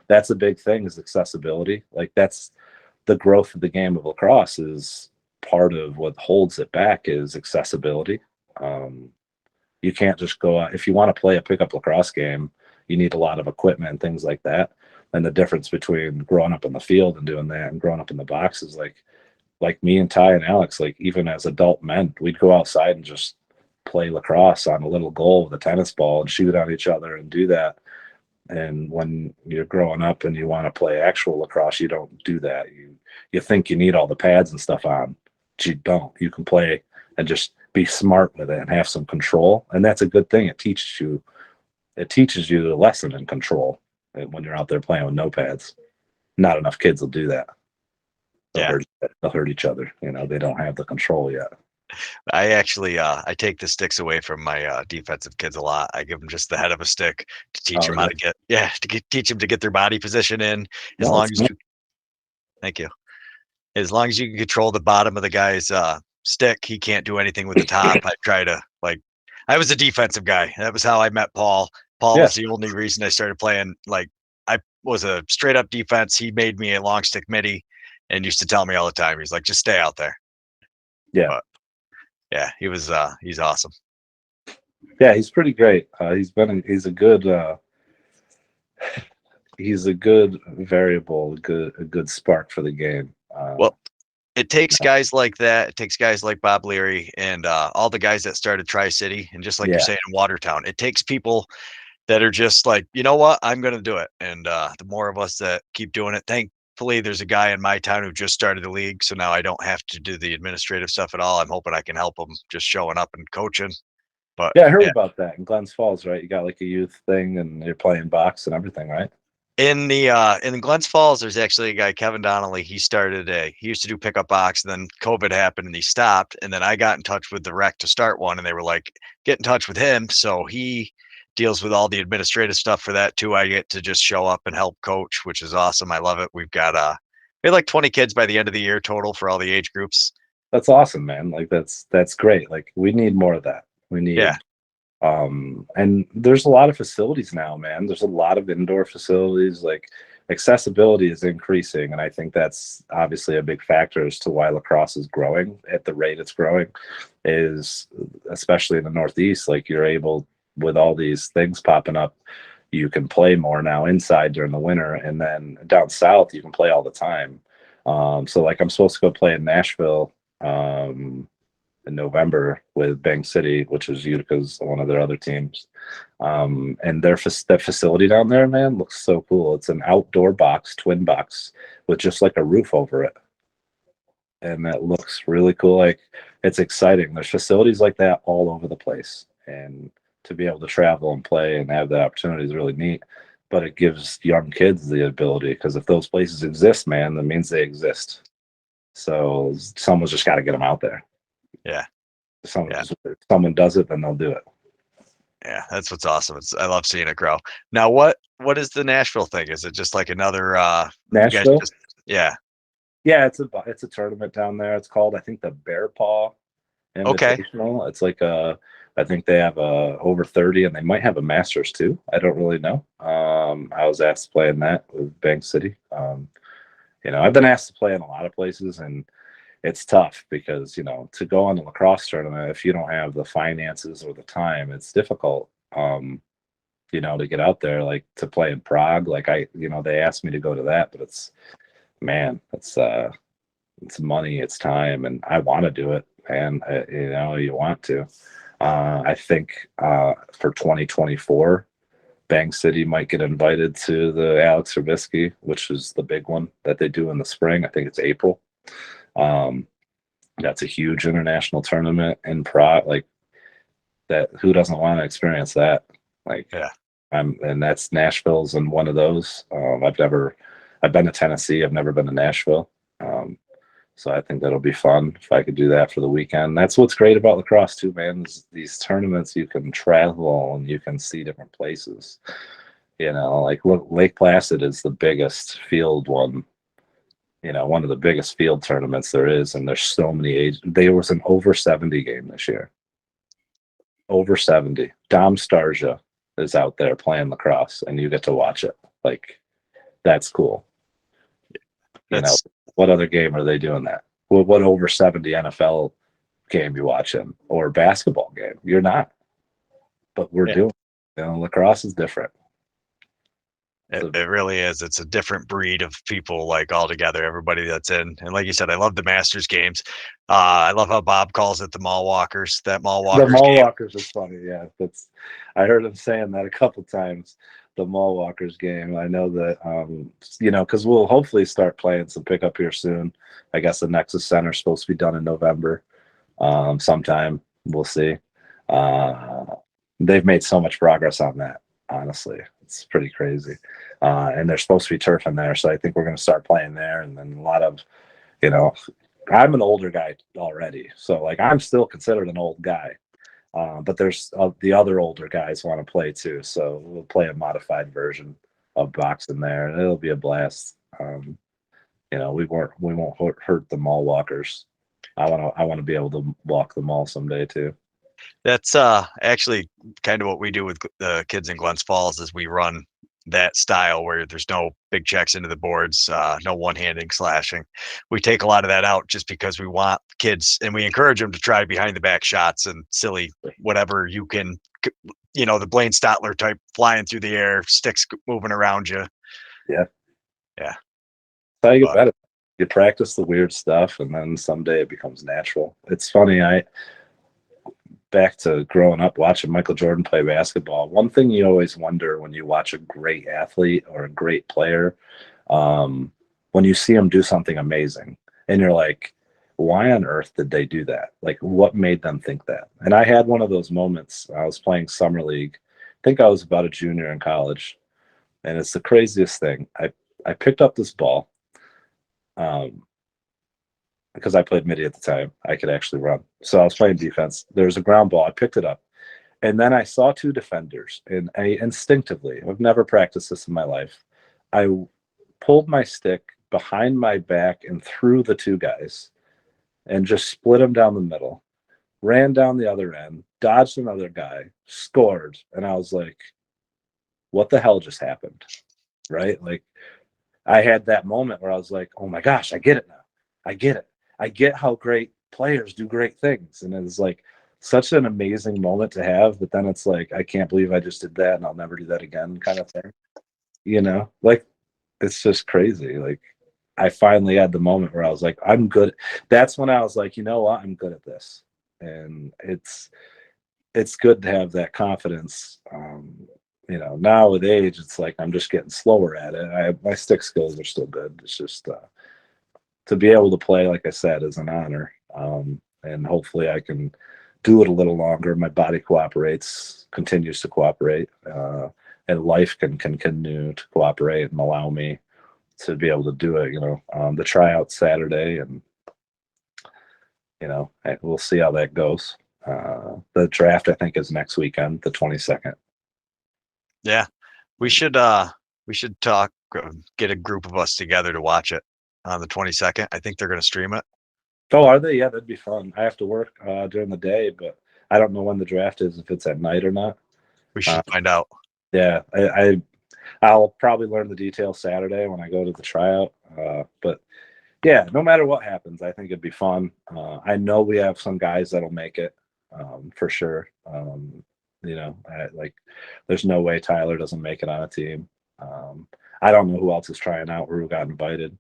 Speaker 2: That's a big thing, is accessibility. Like that's the growth of the game of lacrosse is part of what holds it back is accessibility. You can't just go out if you want to play a pickup lacrosse game. You need a lot of equipment and things like that. And the difference between growing up in the field and doing that and growing up in the box is like me and Ty and Alex, like even as adult men, we'd go outside and just play lacrosse on a little goal with a tennis ball and shoot on each other and do that. And when you're growing up and you want to play actual lacrosse, you don't do that. You think you need all the pads and stuff on, but you don't. You can play and just be smart with it and have some control. And that's a good thing. It teaches you a lesson in control when you're out there playing with no pads. Not enough kids will do that. They'll hurt each other. They don't have the control yet.
Speaker 1: I actually I take the sticks away from my defensive kids a lot. I give them just the head of a stick to teach them how to teach them to get their body position in. Thank you. As long as you can control the bottom of the guy's stick, he can't do anything with the top. I try to I was a defensive guy. That was how I met Paul. Paul was the only reason I started playing. I was a straight up defense. He made me a long stick midi and used to tell me all the time. He's like, just stay out there.
Speaker 2: Yeah.
Speaker 1: But, yeah, he's awesome.
Speaker 2: Yeah, he's pretty great. He's a good variable, a good spark for the game.
Speaker 1: Well, it takes guys like that. It takes guys like Bob Leary and all the guys that started Tri-City, and just like you're saying in Watertown, it takes people that are just like, you know what, I'm going to do it. And the more of us that keep doing it, thankfully, there's a guy in my town who just started the league, so now I don't have to do the administrative stuff at all. I'm hoping I can help him just showing up and coaching. But
Speaker 2: yeah, I heard about that in Glens Falls, right? You got like a youth thing, and you're playing box and everything, right?
Speaker 1: In Glens Falls, there's actually a guy, Kevin Donnelly. He used to do pickup box, and then COVID happened and he stopped. And then I got in touch with the rec to start one, and they were like, get in touch with him. So he deals with all the administrative stuff for that too. I get to just show up and help coach, which is awesome. I love it. We had like 20 kids by the end of the year total for all the age groups.
Speaker 2: That's awesome, man. Like that's great. Like we need more of that. We need and there's a lot of facilities now, man. There's a lot of indoor facilities. Like accessibility is increasing, and I think that's obviously a big factor as to why lacrosse is growing at the rate it's growing, is especially in the Northeast. Like you're able, with all these things popping up, you can play more now inside during the winter, and then down south you can play all the time. So like I'm supposed to go play in Nashville in November with Bank City, which is Utica's one of their other teams. And their facility down there, man, looks so cool. It's an outdoor box, twin box, with just like a roof over it. And that looks really cool. Like it's exciting. There's facilities like that all over the place. And to be able to travel and play and have that opportunity is really neat. But it gives young kids the ability, because if those places exist, man, that means they exist. So someone's just got to get them out there.
Speaker 1: Yeah.
Speaker 2: If someone does it, then they'll do it.
Speaker 1: Yeah, that's what's awesome. I love seeing it grow. Now, what is the Nashville thing? Is it just like another
Speaker 2: Nashville?
Speaker 1: Yeah,
Speaker 2: it's a tournament down there. It's called, I think, the Bear Paw Invitational. It's like I think they have over 30, and they might have a Masters too. I don't really know. I was asked to play in that with Bank City. I've been asked to play in a lot of places, and it's tough because, to go on a lacrosse tournament, if you don't have the finances or the time, it's difficult, to get out there, like to play in Prague. Like they asked me to go to that, but it's money, it's time, and I want to do it, man. You want to. I think for 2024, Bank City might get invited to the Alex Trubisky, which is the big one that they do in the spring. I think it's April. That's a huge international tournament in Prague. Like that, who doesn't want to experience that? Like,
Speaker 1: yeah.
Speaker 2: And that's Nashville's in one of those. I've been to Tennessee. I've never been to Nashville. So I think that'll be fun if I could do that for the weekend. That's what's great about lacrosse too, man. These tournaments, you can travel and you can see different places. Like look, Lake Placid is the biggest field one. One of the biggest field tournaments there is, and there's so many ages. There was an over 70 game this year. Over 70. Dom Starja is out there playing lacrosse, and you get to watch it. Like, that's cool. What other game are they doing that? What over 70 NFL game you watching or basketball game? You're not, but we're
Speaker 1: Yeah.
Speaker 2: doing. Lacrosse is different.
Speaker 1: It really is. It's a different breed of people, like altogether. Everybody that's in, and like you said, I love the Masters games. I love how Bob calls it the mall walkers. That mall
Speaker 2: The
Speaker 1: walkers
Speaker 2: mall
Speaker 1: game.
Speaker 2: walkers is funny. Yeah, I heard him saying that a couple times. The mall walkers game. I know that because we'll hopefully start playing some pickup here soon. I guess the Nexus Center is supposed to be done in November, sometime. We'll see. They've made so much progress on that. Honestly, it's pretty crazy. And there's supposed to be turf in there, so I think we're going to start playing there. And then a lot of, I'm an older guy already, so like I'm still considered an old guy. But there's the other older guys want to play too, so we'll play a modified version of boxing there, and it'll be a blast. We won't hurt the mall walkers. I want to be able to walk the mall someday too.
Speaker 1: That's actually kind of what we do with the kids in Glens Falls is we run that style where there's no big checks into the boards, no one-handing, slashing. We take a lot of that out just because we want kids, and we encourage them to try behind the back shots and silly whatever you can, the Blaine Stotler type flying through the air, sticks moving around you.
Speaker 2: Yeah.
Speaker 1: Yeah.
Speaker 2: That's how you get better. You practice the weird stuff, and then someday it becomes natural. It's funny. Back to growing up watching Michael Jordan play basketball. One thing you always wonder when you watch a great athlete or a great player, when you see them do something amazing, and you're like, why on earth did they do that? Like, what made them think that? And I had one of those moments. I was playing summer league. I think I was about a junior in college, and it's the craziest thing. I picked up this ball. Because I played midi at the time, I could actually run. So I was playing defense. There was a ground ball. I picked it up. And then I saw two defenders. And I instinctively, I've never practiced this in my life, I pulled my stick behind my back and threw the two guys and just split them down the middle, ran down the other end, dodged another guy, scored. And I was like, what the hell just happened? Right? Like, I had that moment where I was like, oh my gosh, I get it now. I get it. I get how great players do great things. And it's like such an amazing moment to have. But then it's like, I can't believe I just did that and I'll never do that again kind of thing. Like it's just crazy. Like I finally had the moment where I was like, I'm good. That's when I was like, you know what? I'm good at this. And it's good to have that confidence. Now with age, it's like I'm just getting slower at it. My stick skills are still good. It's just to be able to play, like I said, is an honor. And hopefully I can do it a little longer. My body continues to cooperate, and life can continue to cooperate and allow me to be able to do it. The tryout Saturday, and we'll see how that goes. The draft, I think, is next weekend, the 22nd.
Speaker 1: Yeah, we should talk, get a group of us together to watch it on the 22nd. I think they're going to stream it.
Speaker 2: Oh, are they? Yeah, that'd be fun. I have to work during the day, but I don't know when the draft is, if it's at night or not.
Speaker 1: We should find out.
Speaker 2: Yeah, I'll probably learn the details Saturday when I go to the tryout. But yeah, no matter what happens, I think it'd be fun. I know we have some guys that'll make it for sure. There's no way Tyler doesn't make it on a team. I don't know who else is trying out or who got invited.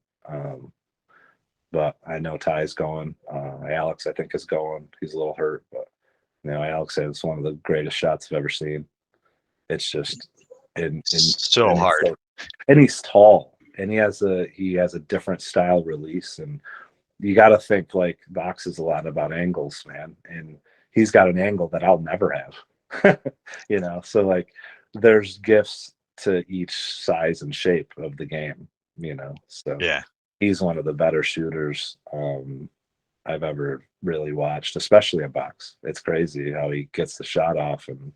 Speaker 2: But I know Ty's going. Alex, I think, is going. He's a little hurt, but Alex said it's one of the greatest shots I've ever seen. It's just
Speaker 1: so hard.
Speaker 2: And he's tall, and he has a different style release, and you got to think like box is a lot about angles, man, and he's got an angle that I'll never have. So like there's gifts to each size and shape of the game. So
Speaker 1: yeah.
Speaker 2: He's one of the better shooters I've ever really watched, especially in box. It's crazy how he gets the shot off and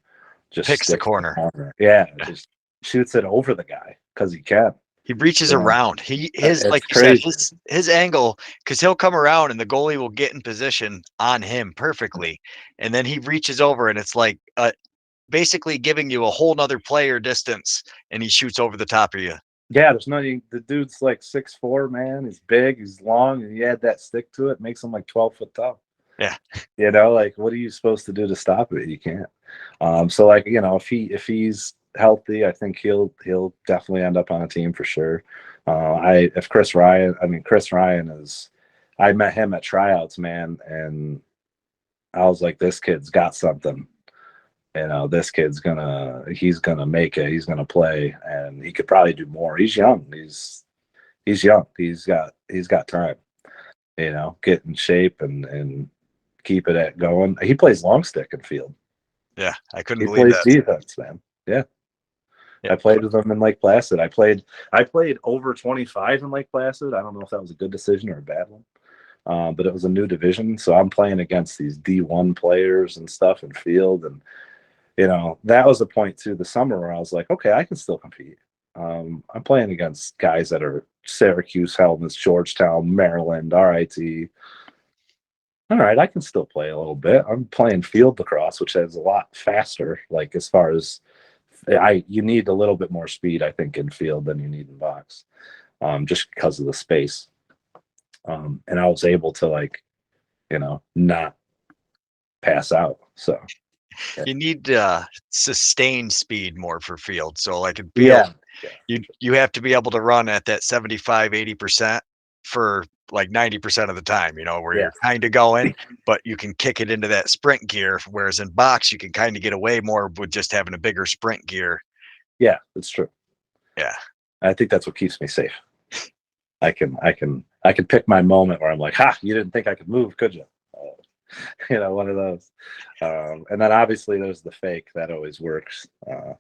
Speaker 2: just
Speaker 1: picks the corner.
Speaker 2: Yeah, just shoots it over the guy because he can.
Speaker 1: He reaches around. His like you
Speaker 2: crazy.
Speaker 1: said, his angle, because he'll come around and the goalie will get in position on him perfectly, and then he reaches over and it's like basically giving you a whole nother player distance, and he shoots over the top of you.
Speaker 2: Yeah, there's nothing. The dude's like 6'4", man. He's big, he's long, and you add that stick to it, makes him like 12 foot tall.
Speaker 1: Yeah.
Speaker 2: You know, like what are you supposed to do to stop it? You can't. So like, you know, if he's healthy, I think he'll definitely end up on a team for sure. Chris Ryan is. I met him at tryouts, man, and I was like, this kid's got something. You know, this he's gonna make it. He's gonna play, and he could probably do more. He's young. He's young. He's got time. You know, get in shape and keep it at going. He plays long stick and field.
Speaker 1: Yeah, I couldn't
Speaker 2: He
Speaker 1: believe
Speaker 2: plays
Speaker 1: that.
Speaker 2: defense, man. Yeah.
Speaker 1: Yeah.
Speaker 2: I played with him in Lake Placid. I played over 25 in Lake Placid. I don't know if that was a good decision or a bad one. But it was a new division, so I'm playing against these D1 players and stuff in field, and you know that was a point too. The summer where I was like, okay, I can still compete. I'm playing against guys that are Syracuse, Helmets, Georgetown, Maryland, RIT. All right, I can still play a little bit. I'm playing field lacrosse, which is a lot faster. Like as far as you need a little bit more speed, I think, in field than you need in box, just because of the space. And I was able to not pass out. So
Speaker 1: You need sustained speed more for field. So like in field,
Speaker 2: yeah,
Speaker 1: you have to be able to run at that 75-80% for like 90% of the time, you know, where
Speaker 2: yeah,
Speaker 1: you're kind of going, but you can kick it into that sprint gear. Whereas in box, you can kind of get away more with just having a bigger sprint gear.
Speaker 2: yeah. That's true.
Speaker 1: Yeah.
Speaker 2: I think that's what keeps me safe. I can pick my moment where I'm like, ha, you didn't think I could move, could you? One of those. And then obviously there's the fake that always works. I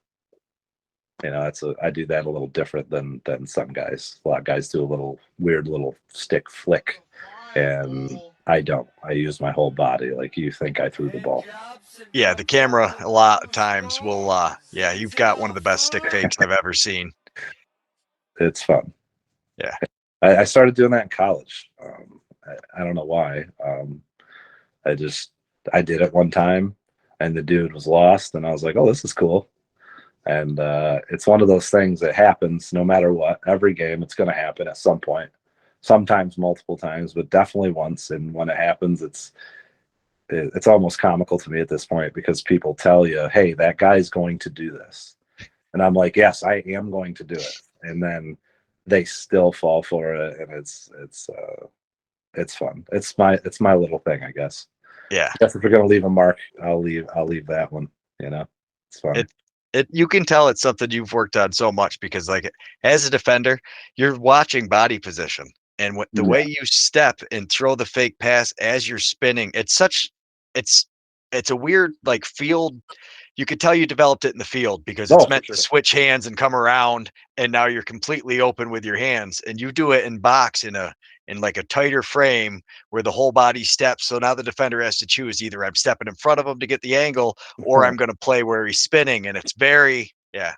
Speaker 2: do that a little different than some guys. A lot of guys do a little weird little stick flick, and I don't. I use my whole body. Like you think I threw the ball.
Speaker 1: Yeah, the camera a lot of times will you've got one of the best stick fakes I've ever seen.
Speaker 2: It's fun.
Speaker 1: Yeah.
Speaker 2: I started doing that in college. I don't know why. I did it one time, and the dude was lost, and I was like, oh, this is cool. And it's one of those things that happens no matter what. Every game, it's going to happen at some point. Sometimes multiple times, but definitely once. And when it happens, it's almost comical to me at this point because people tell you, hey, that guy's going to do this. And I'm like, yes, I am going to do it. And then they still fall for it. And it's fun. It's my little thing, I guess.
Speaker 1: Yeah.
Speaker 2: I guess if we're going to leave a mark, I'll leave that one, it's fun.
Speaker 1: You can tell it's something you've worked on so much because like as a defender, you're watching body position and the way you step and throw the fake pass as you're spinning, it's a weird like field. You could tell you developed it in the field because it's meant to switch hands and come around, and now you're completely open with your hands, and you do it in box in like a tighter frame where the whole body steps. So now the defender has to choose either I'm stepping in front of him to get the angle or I'm going to play where he's spinning. And it's very, yeah.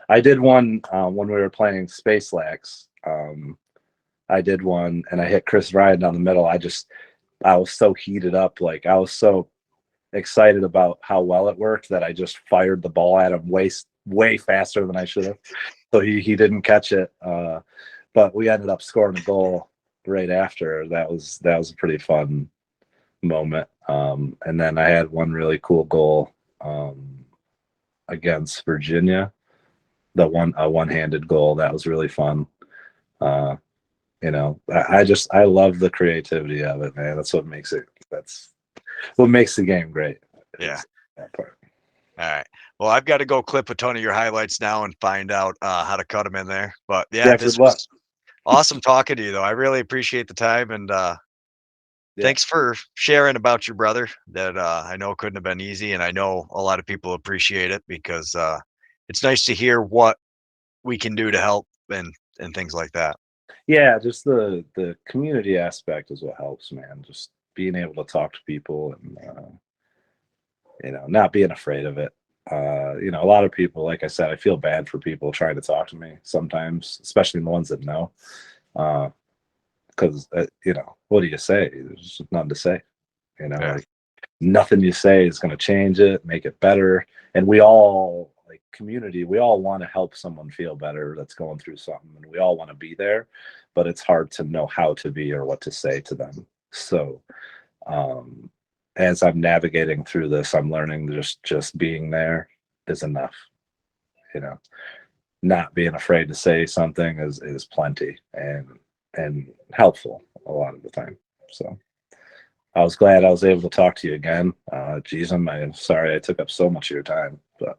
Speaker 2: I did one when we were playing Space Lax. I did one and I hit Chris Ryan down the middle. I was so heated up. Like I was so excited about how well it worked that I just fired the ball at him way faster than I should have. So he didn't catch it. But we ended up scoring a goal right after. That was a pretty fun moment. And then I had one really cool goal against Virginia. A one-handed goal that was really fun. I love the creativity of it, man. That's what makes the game great.
Speaker 1: Yeah.
Speaker 2: That part.
Speaker 1: All right. Well, I've got to go clip a ton of your highlights now and find out how to cut them in there. But yeah, this was awesome talking to you, though. I really appreciate the time, and thanks for sharing about your brother. That I know couldn't have been easy, and I know a lot of people appreciate it because it's nice to hear what we can do to help and things like that.
Speaker 2: Yeah, just the community aspect is what helps, man. Just being able to talk to people and not being afraid of it. A lot of people, like I said, I feel bad for people trying to talk to me sometimes, especially the ones that know. Because what do you say? There's just nothing to say. Like nothing you say is going to change it, make it better. And we all, like community, we all want to help someone feel better that's going through something, and we all want to be there, but it's hard to know how to be or what to say to them. So as I'm navigating through this, I'm learning just being there is enough. You know, not being afraid to say something is plenty and helpful a lot of the time. So I was glad I was able to talk to you again. Geez, I'm sorry I took up so much of your time, but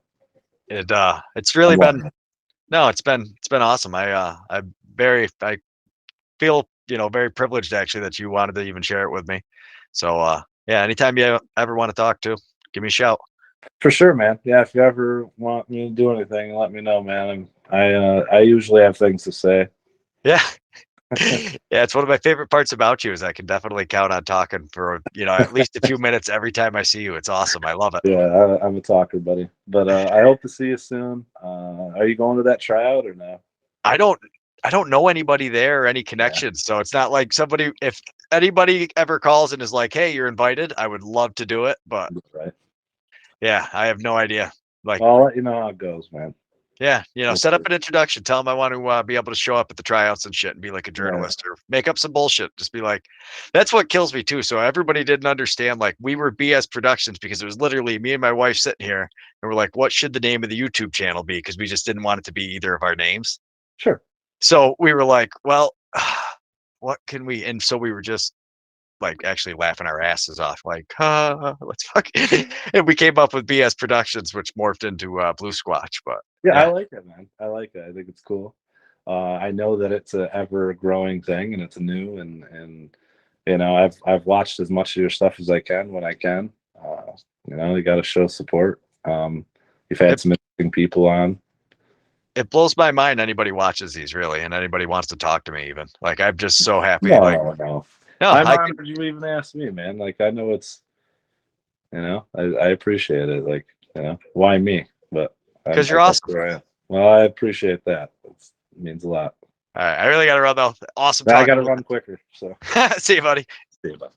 Speaker 1: it's really
Speaker 2: I'm
Speaker 1: been
Speaker 2: loving it.
Speaker 1: no, it's been awesome. I feel, very privileged actually that you wanted to even share it with me. So yeah, anytime you ever want to talk to, give me a shout.
Speaker 2: For sure, man. Yeah, if you ever want me to do anything, let me know, man. I usually have things to say.
Speaker 1: Yeah. Yeah, it's one of my favorite parts about you is I can definitely count on talking for, at least a few minutes every time I see you. It's awesome. I love it.
Speaker 2: Yeah, I'm a talker, buddy. But I hope to see you soon. Are you going to that tryout or no?
Speaker 1: I don't I don't know anybody there or any
Speaker 2: Yeah,
Speaker 1: connections. So it's not like if anybody ever calls and is like, "Hey, you're invited," I would love to do it, but
Speaker 2: right.
Speaker 1: yeah, I have no idea. Like,
Speaker 2: Well, I'll let you know how it goes, man.
Speaker 1: yeah,
Speaker 2: We'll
Speaker 1: set up
Speaker 2: see.
Speaker 1: an introduction. Tell them I want to be able to show up at the tryouts and shit and be like a
Speaker 2: Yeah,
Speaker 1: journalist or make up some bullshit. Just be like, that's what kills me too. So everybody didn't understand. Like, we were BS Productions because it was literally me and my wife sitting here and we're like, what should the name of the YouTube channel be? Because we just didn't want it to be either of our names.
Speaker 2: sure.
Speaker 1: So we were like, well, what can we? And so we were just like actually laughing our asses off, like, let's fuck. And we came up with BS Productions, which morphed into Blue Squatch. But
Speaker 2: Yeah, I
Speaker 1: yeah,
Speaker 2: like it, man. I like it. I think it's cool. I know that it's a ever growing thing and it's new and I've watched as much of your stuff as I can when I can. You got to show support. You've had
Speaker 1: it
Speaker 2: some interesting people on.
Speaker 1: it blows my mind anybody watches these really, and anybody wants to talk to me even. Like, I'm just so happy. Like,
Speaker 2: No.
Speaker 1: no,
Speaker 2: I'm
Speaker 1: I could,
Speaker 2: honored you even asked me, man. Like I know it's I appreciate it. Like, why me? But
Speaker 1: because
Speaker 2: I
Speaker 1: you're
Speaker 2: guess
Speaker 1: awesome.
Speaker 2: where I am. Well, I appreciate that. It means a lot.
Speaker 1: All right, I really got to run though. Awesome
Speaker 2: I got
Speaker 1: talking
Speaker 2: to
Speaker 1: with
Speaker 2: run quicker. So
Speaker 1: you. See you, buddy.
Speaker 2: see you, bud.